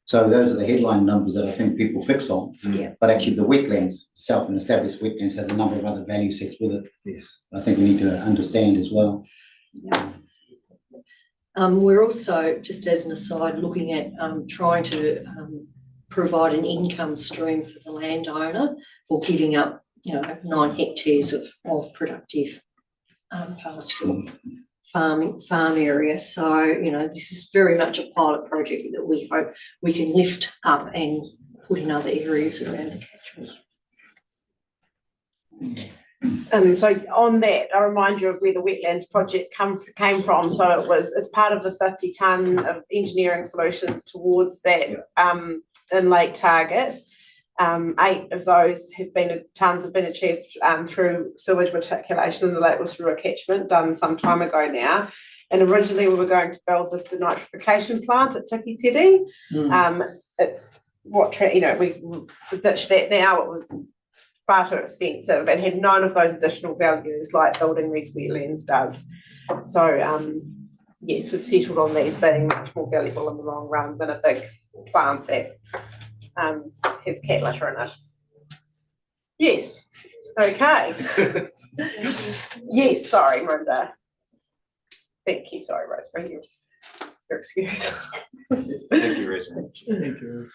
So those are the headline numbers that I think people fix on. Yeah. But actually the wetlands itself, and established wetlands, has a number of other value sets with it. Yes. I think we need to understand as well. Yeah. We're also, just as an aside, looking at trying to provide an income stream for the landowner for giving up, 9 hectares of productive pastoral farm area. So, this is very much a pilot project that we hope we can lift up and put in other areas around the catchment. So on that, I remind you of where the wetlands project came from. So it was as part of the 50 tonne of engineering solutions towards that in-lake target. 8 of those tonnes have been achieved through sewage reticulation in the Lake Rotorua catchment, done some time ago now. And originally we were going to build this denitrification plant at Tikitiri. We ditched that now. It was far too expensive and had none of those additional values like building these wetlands does. So yes, we've settled on these being much more valuable in the long run than a big plant that has cat litter in it. Yes. Okay. Yes, sorry, Miranda. Thank you. Sorry, Rosemary. Your excuse. Thank you, Rosemary. Thank you.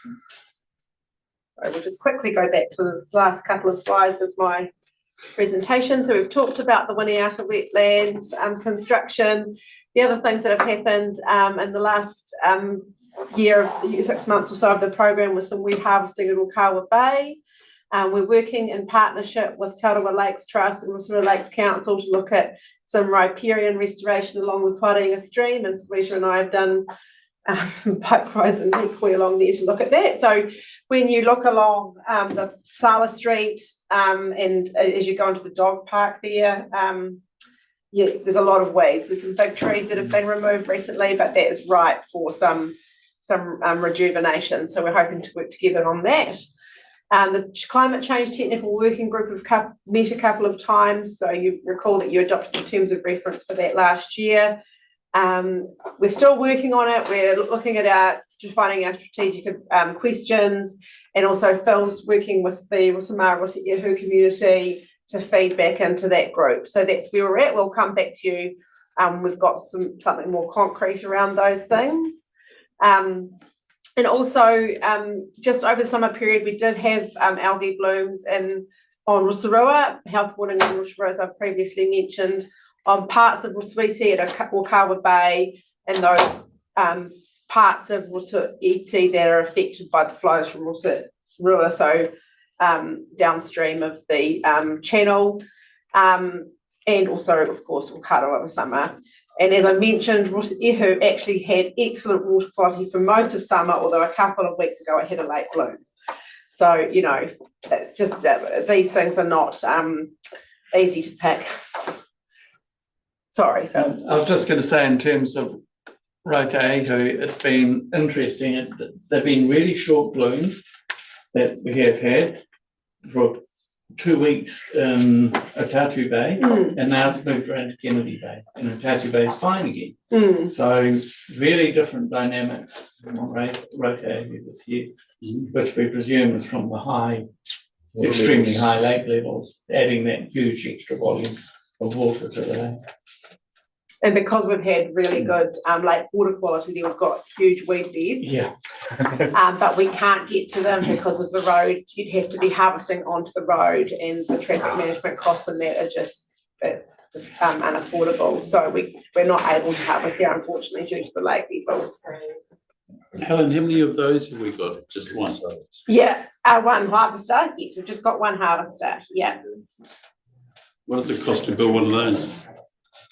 I will just quickly go back to the last couple of slides of my presentation. So we've talked about the Winiata wetland construction. The other things that have happened in the last year, 6 months or so of the program was some wheat harvesting in Okawa Bay. We're working in partnership with Arawa Lakes Trust and Rotorua Lakes Council to look at some riparian restoration along the Paringa stream, and Sweeta and I have done some bike rides and decoy along there to look at that. So when you look along the Sala Street and as you go into the dog park there, yeah, there's a lot of weeds. There's some big trees that have been removed recently, but that is ripe for some rejuvenation. So we're hoping to work together on that. The Climate Change Technical Working Group have met a couple of times. So you recall that you adopted the terms of reference for that last year. We're still working on it. We're looking at defining our strategic questions, and also Phil's working with the Rosamara Rotorua community to feed back into that group. So that's where we're at. We'll come back to you. We've got something more concrete around those things. And also, just over the summer period, we did have algae blooms on Rotorua, health warning on Rotorua, as I've previously mentioned, on parts of Rotorua at Okawa Bay, and those parts of Rotorua that are affected by the flows from Rotorua, so downstream of the channel, and also, of course, Okawa over summer. And as I mentioned, Rotorua actually had excellent water quality for most of summer, although a couple of weeks ago it had a late bloom. So, you know, just these things are not easy to pick. Sorry, Phil. I was just going to say, in terms of Rotorua, it's been interesting. They've been really short blooms that we have had for 2 weeks in Otatu Bay, and now it's moved around to Kennedy Bay, and Otatu Bay is fine again. So really different dynamics on Rotorua this year, which we presume is from the high, extremely high lake levels, adding that huge extra volume of water to the lake. And because we've had really good lake water quality, we've got huge weed beds. Yeah. But we can't get to them because of the road. You'd have to be harvesting onto the road, and the traffic management costs and that are just unaffordable. So we're not able to harvest there, unfortunately, due to the lake levels. Helen, how many of those have we got? Just one? Yeah, one harvester. Yes, we've just got one harvester. Yeah. What does it cost to build one of those?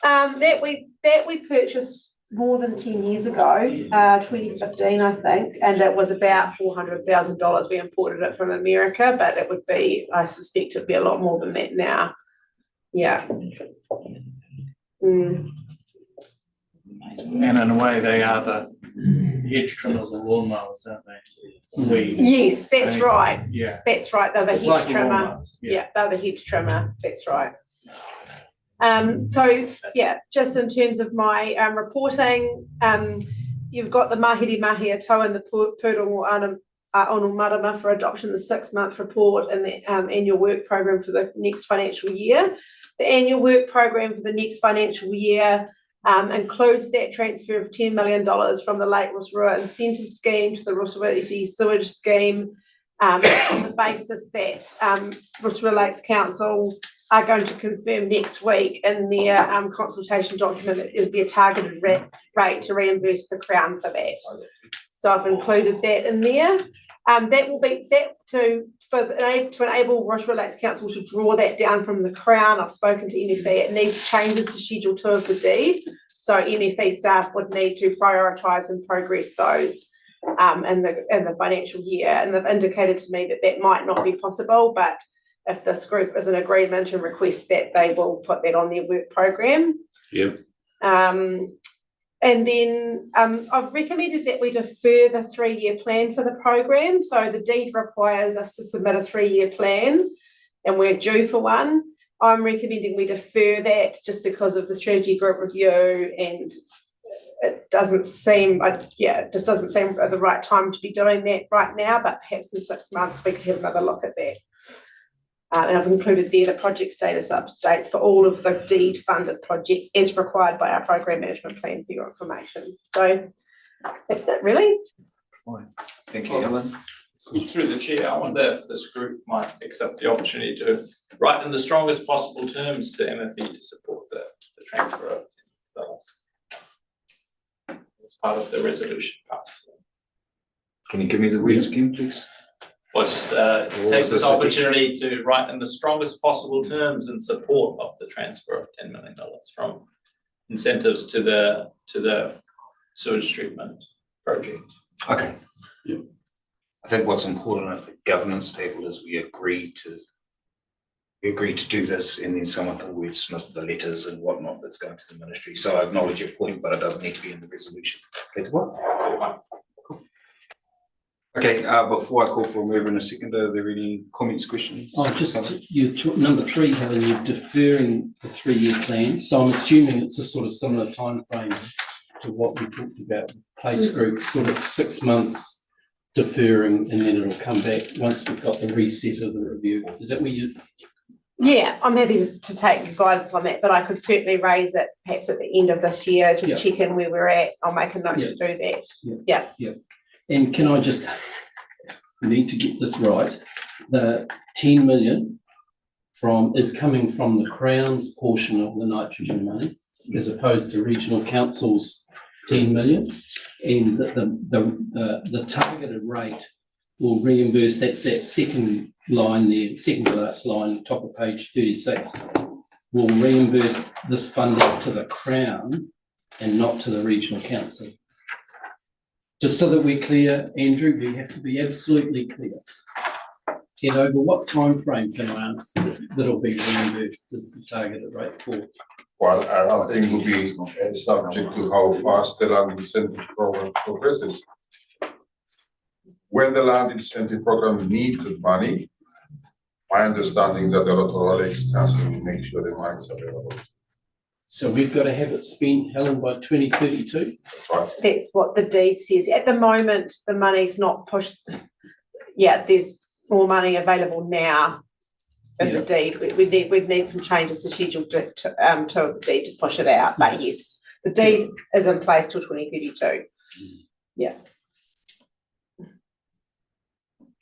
That we purchased more than 10 years ago, 2015, I think, and it was about $400,000. We imported it from America, but it would be, I suspect it'd be a lot more than that now. Yeah. And in a way, they are the hedge trimmers and lawnmowers, aren't they? Yes, that's right. Yeah. That's right. They're the It's hedge like a trimmer. lawnmower, Yeah, they're the hedge trimmer. That's right. So yeah, just in terms of my reporting, you've got the Mahiri Mahi Atoa and the Pūrongo Ono Marama for adoption, the 6-month report and the annual work program for the next financial year. The annual work program for the next financial year includes that transfer of $10 million from the Lake Rotorua Incentive Scheme to the Rotorua Sewage Scheme, on the basis that Rotorua Lakes Council are going to confirm next week in their consultation document that it would be a targeted rate to reimburse the Crown for that. So I've included that in there. That will be to enable Rotorua Lakes Council to draw that down from the Crown. I've spoken to MFE. It needs changes to Schedule 2 of the deed. So MFE staff would need to prioritise and progress those in the financial year. And they've indicated to me that might not be possible, but if this group is in agreement and request that, they will put that on their work program. Yep. And then I've recommended that we defer the 3-year plan for the program. So the deed requires us to submit a 3-year plan, and we're due for one. I'm recommending we defer that just because of the strategy group review, and it doesn't seem, it just doesn't seem the right time to be doing that right now, but perhaps in 6 months we could have another look at that. And I've included there the project status updates for all of the deed funded projects as required by our program management plan for your information. So that's it really. Thank you, Helen. Through the chair, I wonder if this group might accept the opportunity to write in the strongest possible terms to MFE to support the transfer of dollars. As part of the resolution passed. Can you give me the words again, please? Or just was take the this opportunity to write in the strongest possible terms in support of the transfer of $10 million from incentives to the sewage treatment project. Okay. I think what's important at the governance table is we agree to do this, and then someone can wordsmith the letters and whatnot that's going to the ministry. So I acknowledge your point, but it doesn't need to be in the resolution. Okay, before I call for a mover in a second, are there any comments, questions? Oh, just number 3, Helen, you're deferring the 3-year plan. So I'm assuming it's a sort of similar time frame to what we talked about, place group, sort of 6 months deferring, and then it'll come back once we've got the reset of the review. Is that where you? Yeah, I'm happy to take your guidance on that, but I could certainly raise it perhaps at the end of this year, just check in where we're at. I'll make a note to do that. Yeah. And can I just need to get this right? The 10 million is coming from the Crown's portion of the nitrogen money, as opposed to regional council's 10 million, and the targeted rate will reimburse. That's that second line there, second to last line, top of page 36. Will reimburse this funding to the Crown and not to the regional council. Just so that we're clear, Andrew, we have to be absolutely clear. And over what time frame can I ask that'll be reimbursed as the targeted rate for? Well, I think it will be subject to how fast the land incentive program progresses. When the land incentive program needs money, my understanding that the Rotorua Lakes Council will make sure the money is available. So we've got to have it spent, Helen, by 2032? That's right. That's what the deed says. At the moment, the money's not pushed. Yeah, there's more money available now in the deed. We'd need some changes to schedule to of the deed to push it out. But yes, the deed is in place till 2032. Yeah.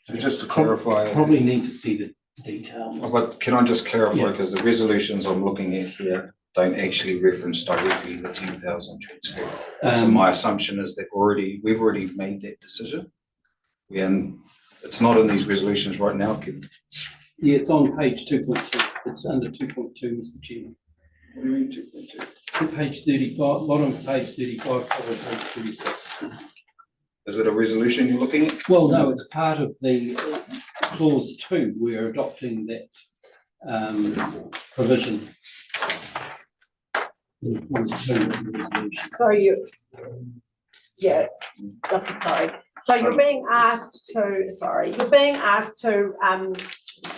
So just to clarify. Probably need to see the details. But can I just clarify, because the resolutions I'm looking at here don't actually reference directly the 10,000 transfer. So my assumption is we've already made that decision. And it's not in these resolutions right now, Kim. Yeah, it's on page 2.2. It's under 2.2, Mr. Chairman. What do you mean 2.2? Page 35, bottom of page 35, top of page 36. Is it a resolution you're looking at? Well, no, it's part of the clause 2. We're adopting that provision. So you, yeah, sorry. So you're being asked to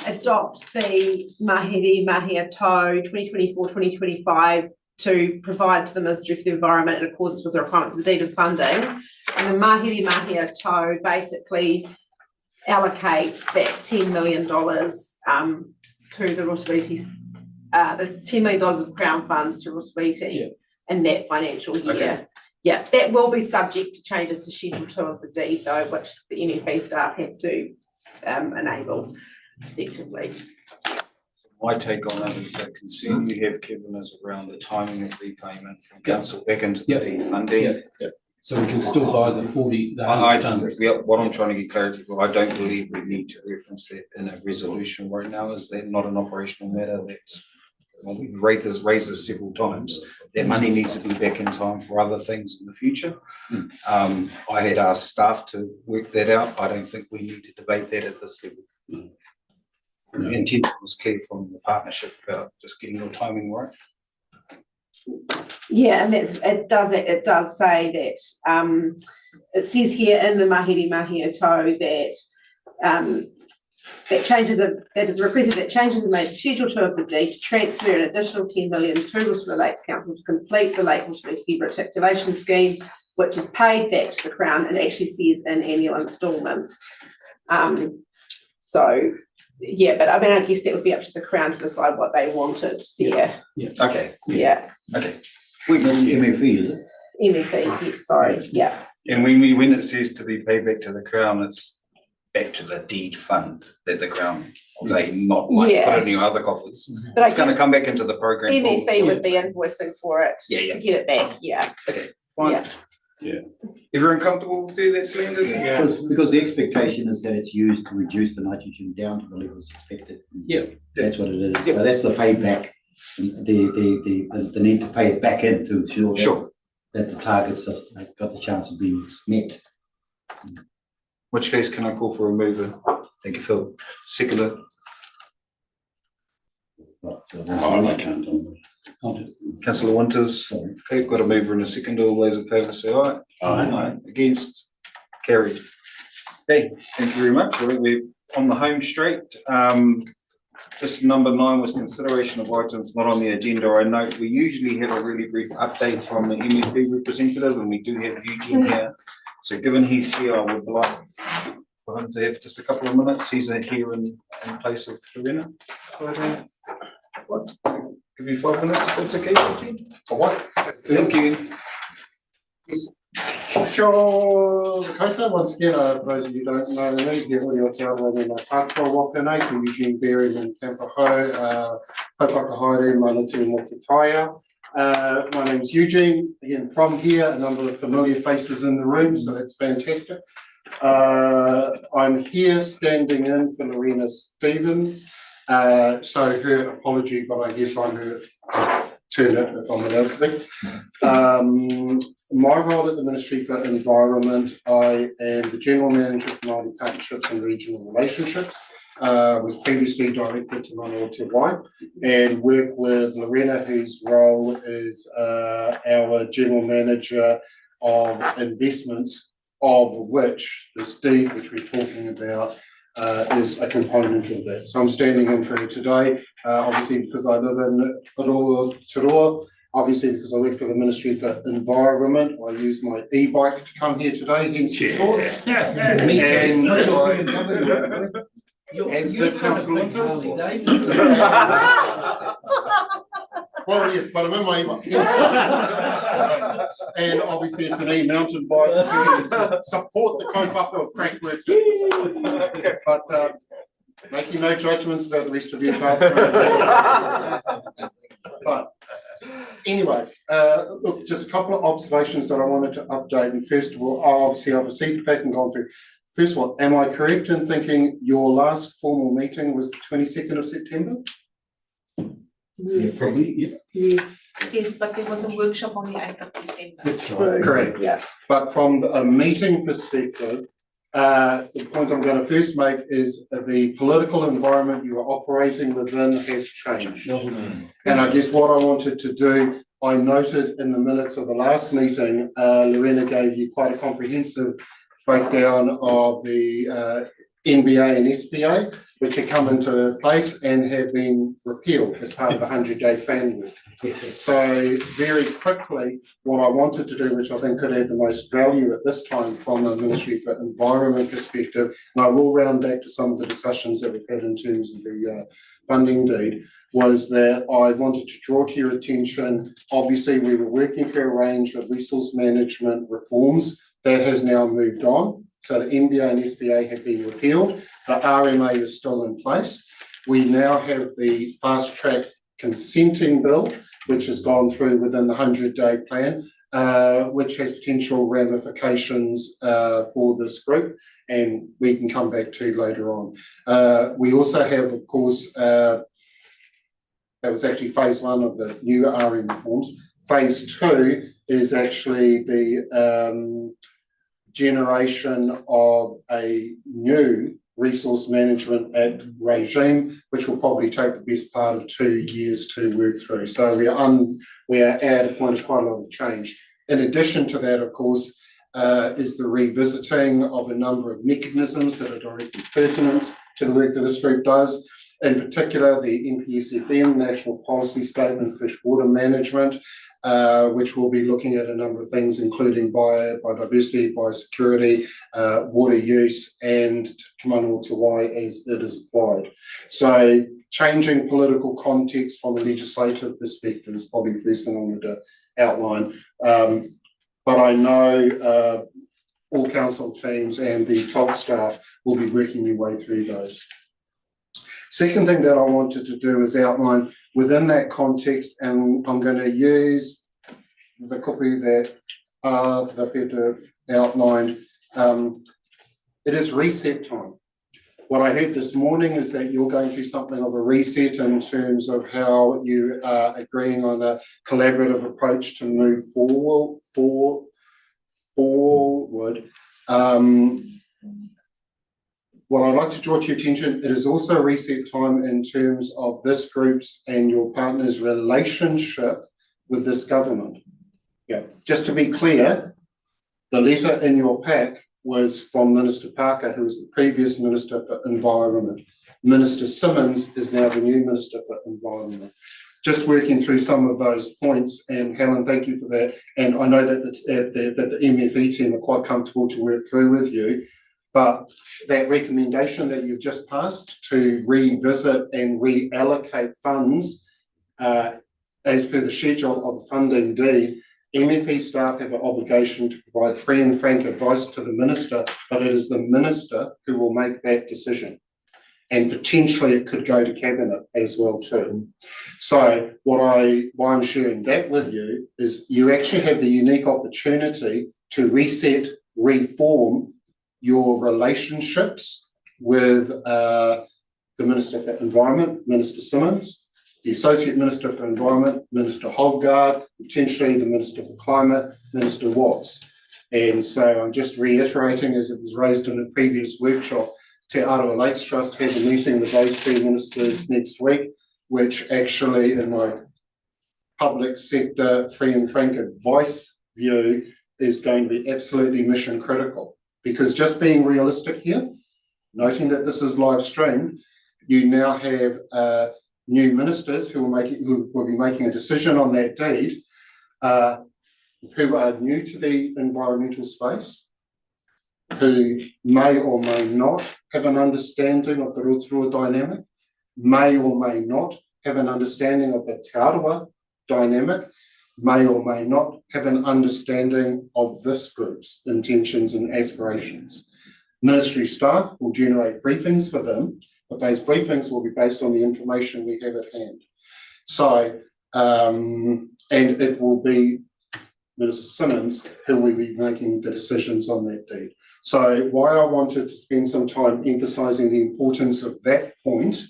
adopt the Mahiri Mahia Tau 2024-2025 to provide to the Ministry for the Environment in accordance with the requirements of the deed of funding. And the Mahiri Mahia Tau basically allocates that $10 million to the Rotorua, the $10 million of Crown funds to Rotorua in that financial year. Okay. Yeah, that will be subject to changes to Schedule 2 of the deed though, which the NFA staff have to enable effectively. My take on that is the concern you have, Kevin, is around the timing of repayment from council back into the deed funding. So we can still buy the 40, the I 100 tons. what I'm trying to get clarity for, I don't believe we need to reference that in a resolution right now. Is that not an operational matter that we've raised this several times? That money needs to be back in time for other things in the future. I had asked staff to work that out. I don't think we need to debate that at this level. The intent was clear from the partnership about just getting your timing right. Yeah, and it does say that it says here in the Mahiri Mahia Tau that that is requested that changes are made to Schedule 2 of the deed to transfer an additional 10 million to Rotorua Lakes Council to complete the Lake Rotorua reticulation scheme, which is paid back to the Crown and actually says in annual instalments. So yeah, but I mean, I guess that would be up to the Crown to decide what they wanted there. Okay. Yeah. Okay. MFE, is it? MFE, yes, sorry, yeah. And when it says to be paid back to the Crown, it's back to the deed fund that the Crown will take, not like put Yeah. it in your other coffers. But I It's gonna guess come back into the program. MFE would be invoicing for it Yeah, to get it back, yeah. Okay, fine. Yeah. Everyone comfortable with that, Slender? Because the expectation is that it's used to reduce the nitrogen down to the levels expected. Yeah. That's what it is. So that's the payback, the need to pay it back in to ensure Sure. that the targets have got the chance of being met. Which case can I call for a mover? Thank you, Phil. Seconder. But, I can't do it. Councillor Winters. Sorry. Okay, got a mover and a seconder. All those in favour say aye. Aye. Against? Carried. Okay, thank you very much. I think we're on the home straight. Just number 9 was consideration of items not on the agenda. I note we usually have a really brief update from the MFB representative, and we do have Eugene here. So given he's here, I would like for him to have just a couple of minutes. He's here in place of Karina. What? Give you 5 minutes if that's okay, Eugene? For what? Thank you. Sure, Dakota, once again, for those of you who don't know me, here with your town, I'm in my Pātua Wakanai, Eugene Berryman, Tampa Ho, Haupaka Haere, Manatu Mokitaya. My name's Eugene, again, from here, a number of familiar faces in the room, so that's fantastic. I'm here standing in for Lorena Stevens, so her apology, but I guess I'm her alternate if I'm allowed to be. My role at the Ministry for Environment, I am the General Manager for Māori Partnerships and Regional Relationships. Was previously directed to Rotorua and work with Lorena, whose role is our General Manager of Investments, of which this deed, which we're talking about, is a component of that. So I'm standing in for her today, obviously because I live in Rotorua, obviously because I work for the Ministry for Environment. I use my e-bike to come here today, hence the shorts. And as did Councillor Winters. Well, yes, but I'm in my e-bike. And obviously it's an e-mountain bike to support the kaupapa of Crankworks. But making no judgments about the rest of your But anyway, look, just a couple of observations that I wanted to update. And first of all, obviously I've received the pack and gone through. First of all, am I correct in thinking your last formal meeting was the 22nd of September? Yes. Probably, yeah. Yes. Yes, but there was a workshop on the 8th of December. That's right. Correct. Yeah. But from a meeting perspective, the point I'm going to first make is the political environment you are operating within has changed. And I guess what I wanted to do, I noted in the minutes of the last meeting, Lorena gave you quite a comprehensive breakdown of the NBA and SPA, which had come into place and have been repealed as part of the 100-day plan work. So very quickly, what I wanted to do, which I think could add the most value at this time from a Ministry for Environment perspective, and I will round back to some of the discussions that we've had in terms of the funding deed, was that I wanted to draw to your attention, obviously we were working through a range of resource management reforms that has now moved on. So the NBA and SPA have been repealed. The RMA is still in place. We now have the fast track consenting bill, which has gone through within the 100-day plan, which has potential ramifications for this group, and we can come back to later on. We also have, of course, that was actually phase 1 of the new RM reforms. Phase 2 is actually the generation of a new Resource Management Act regime, which will probably take the best part of 2 years to work through. So we are at a point of quite a lot of change. In addition to that, of course, is the revisiting of a number of mechanisms that are directly pertinent to the work that this group does. In particular, the NPSFM, National Policy Statement, Freshwater Management, which will be looking at a number of things, including biodiversity, biosecurity, water use, and Te Manawa Te Wai as it is applied. So changing political context from a legislative perspective is probably the first thing I wanted to outline. But I know all council teams and the top staff will be working their way through those. Second thing that I wanted to do is outline within that context, and I'm going to use the copy that Peter outlined. It is reset time. What I heard this morning is that you're going through something of a reset in terms of how you are agreeing on a collaborative approach to move forward. What I'd like to draw to your attention, it is also a reset time in terms of this group's and your partner's relationship with this government. Yeah, just to be clear, the letter in your pack was from Minister Parker, who was the previous Minister for Environment. Minister Simmons is now the new Minister for Environment. Just working through some of those points, and Helen, thank you for that. And I know that the MFE team are quite comfortable to work through with you, but that recommendation that you've just passed to revisit and reallocate funds as per the schedule of the funding deed, MFE staff have an obligation to provide free and frank advice to the minister, but it is the minister who will make that decision. And potentially it could go to cabinet as well too. So why I'm sharing that with you is you actually have the unique opportunity to reset, reform your relationships with the Minister for Environment, Minister Simmons, the Associate Minister for Environment, Minister Holgard, potentially the Minister for Climate, Minister Watts. And so I'm just reiterating, as it was raised in a previous workshop, Te Arawa Lakes Trust has a meeting with those three ministers next week, which actually, in my public sector free and frank advice view, is going to be absolutely mission critical. Because just being realistic here, noting that this is live streamed, you now have new ministers who will be making a decision on that deed, who are new to the environmental space, who may or may not have an understanding of the Rotorua dynamic, may or may not have an understanding of the Te Arawa dynamic, may or may not have an understanding of this group's intentions and aspirations. Ministry staff will generate briefings for them, but those briefings will be based on the information we have at hand. So, and it will be Minister Simmons who will be making the decisions on that deed. So why I wanted to spend some time emphasising the importance of that point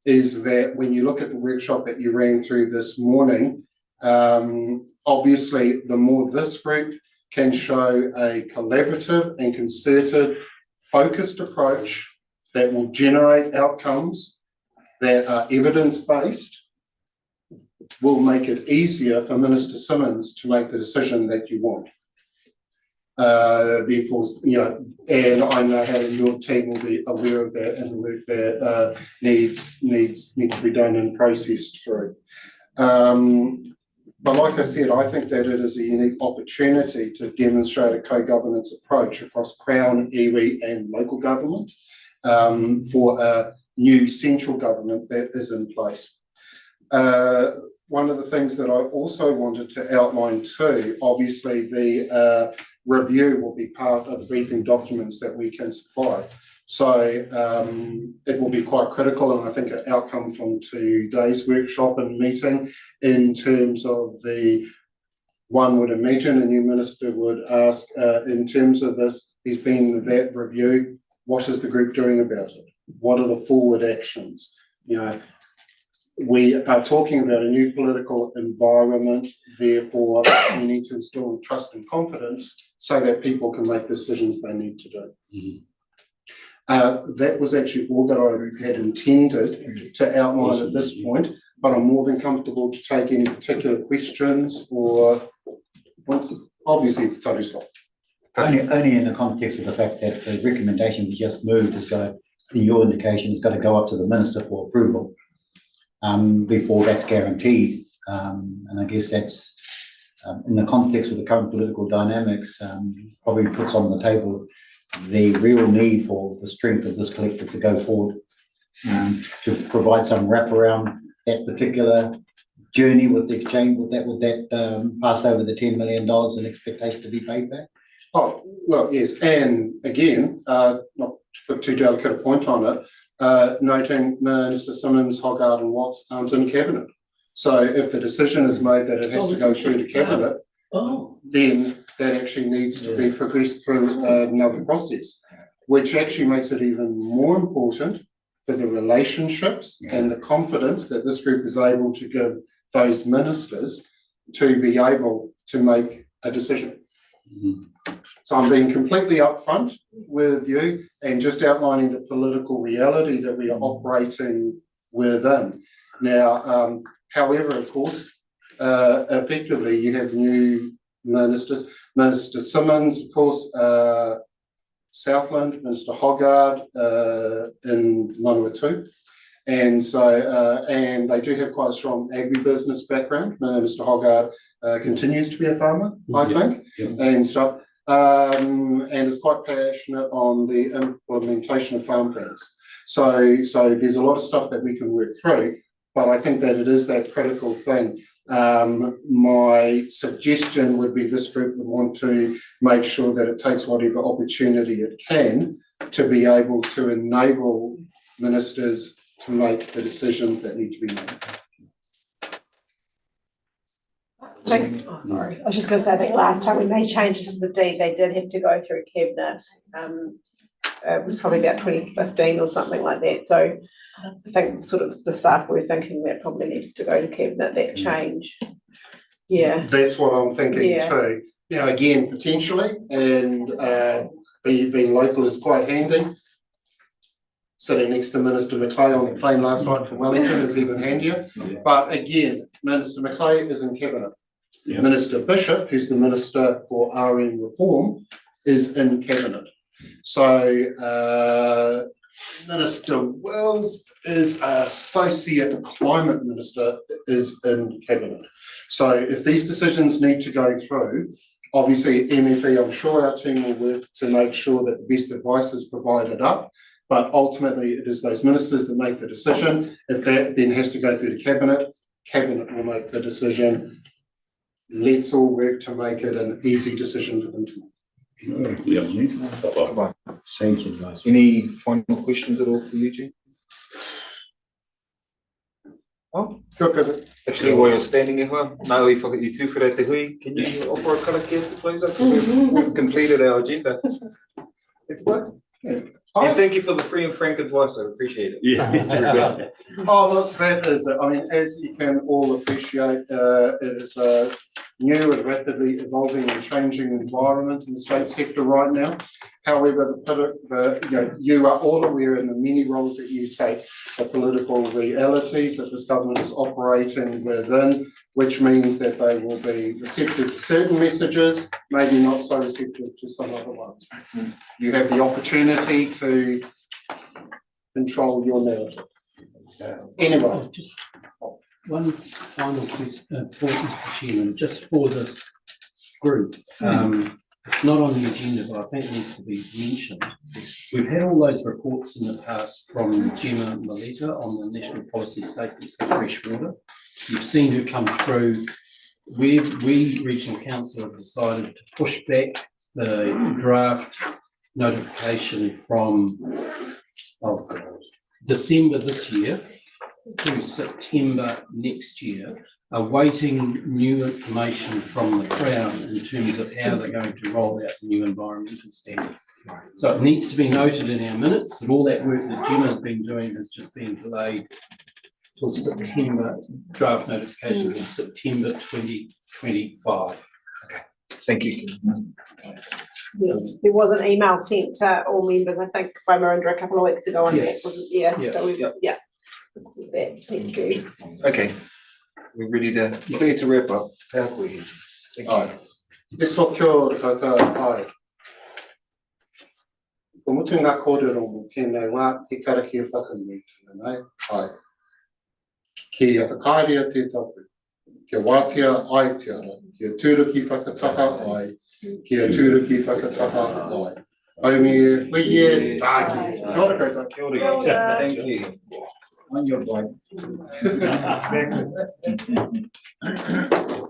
is that when you look at the workshop that you ran through this morning, obviously the more this group can show a collaborative and concerted, focused approach that will generate outcomes that are evidence-based, will make it easier for Minister Simmons to make the decision that you want. Therefore, you know, and I know how your team will be aware of that and the work that needs to be done and processed through. But like I said, I think that it is a unique opportunity to demonstrate a co-governance approach across Crown, iwi and local government for a new central government that is in place. One of the things that I also wanted to outline too, obviously the review will be part of the briefing documents that we can supply. So it will be quite critical, and I think an outcome from today's workshop and meeting in terms of one would imagine a new minister would ask in terms of this, there's been that review, what is the group doing about it? What are the forward actions? You know, we are talking about a new political environment, therefore we need to instill trust and confidence so that people can make the decisions they need to do. That was actually all that I had intended to outline at this point, but I'm more than comfortable to take any particular questions or obviously it's totally stop. Only in the context of the fact that the recommendation we just moved is going to, in your indication, is going to go up to the minister for approval before that's guaranteed. And I guess that's in the context of the current political dynamics, probably puts on the table the real need for the strength of this collective to go forward, to provide some wrap around that particular journey with the exchange, with that pass over the $10 million in expectation to be paid back. Oh, well, yes, and again, not to put too delicate a point on it, noting Minister Simmons, Hoggard and Watts aren't in cabinet. So if the decision is made that it has to go through to cabinet, then that actually needs to be progressed through another process, which actually makes it even more important for the relationships and the confidence that this group is able to give those ministers to be able to make a decision. So I'm being completely upfront with you and just outlining the political reality that we are operating within. Now, however, of course, effectively you have new ministers, Minister Simmons, of course, Southland, Minister Hoggard in Manawatu. And so, and they do have quite a strong agribusiness background. Mr. Hoggard continues to be a farmer, I think, and so, and is quite passionate on the implementation of farm plans. So there's a lot of stuff that we can work through, but I think that it is that critical thing. My suggestion would be this group would want to make sure that it takes whatever opportunity it can to be able to enable ministers to make the decisions that need to be made. Sorry, I was just going to say, I think last time we made changes to the deed, they did have to go through cabinet. It was probably about 2015 or something like that. So I think sort of the staff were thinking that probably needs to go to cabinet, that change. Yeah. That's what I'm thinking too. Now, again, potentially, and being local is quite handy. Sitting next to Minister McClay on the plane last night from Wellington is even handier. But again, Minister McClay is in cabinet. Minister Bishop, who's the Minister for RN Reform, is in cabinet. So Minister Wells is Associate Climate Minister, is in cabinet. So if these decisions need to go through, obviously MEP, I'm sure our team will work to make sure that the best advice is provided up. But ultimately, it is those ministers that make the decision. If that then has to go through to cabinet, cabinet will make the decision. Let's all work to make it an easy decision for them to make. Sage advice. Any final questions at all for you, Jean? Oh, good. Actually, while you're standing here, now we forgot you two for that hui. Can you offer a karakia to close up? Because we've completed our agenda. And thank you for the free and frank advice. I appreciate it. Oh, look, that is it. I mean, as you can all appreciate, it is a new and rapidly evolving and changing environment in the state sector right now. However, you are all aware in the many roles that you take, the political realities that this government is operating within, which means that they will be receptive to certain messages, maybe not so receptive to some other ones. You have the opportunity to control your narrative. Anyway. Just one final question, for Mr. Chairman, just for this group. It's not on the agenda, but I think it needs to be mentioned. We've had all those reports in the past from Gemma Maleta on the National Policy Statement for Fresh Water. You've seen her come through. We Regional Council have decided to push back the draft notification from December this year to September next year, awaiting new information from the Crown in terms of how they're going to roll out the new environmental standards. So it needs to be noted in our minutes that all that work that Gemma's been doing has just been delayed till September, draft notification till September 2025. Okay, thank you. Yes, there was an email sent to all members, I think, by Miranda a couple of weeks ago on that, Yes. wasn't there? So we've got, that, thank you. Okay, we're ready to wrap up. Thank you. This what kia koutou ai. Ko mutu ngā kōrero mo tēnei wā, te karakia whakamutu nei, ai. Kia whakaaria te tapu, kia wātia ai te ara, kia tūruki whakataha ai, kia tūruki whakataha ai. Aumie, weye, tāki. Kia ora koutou. Kia ora koutou. Thank you. On your point. Exactly.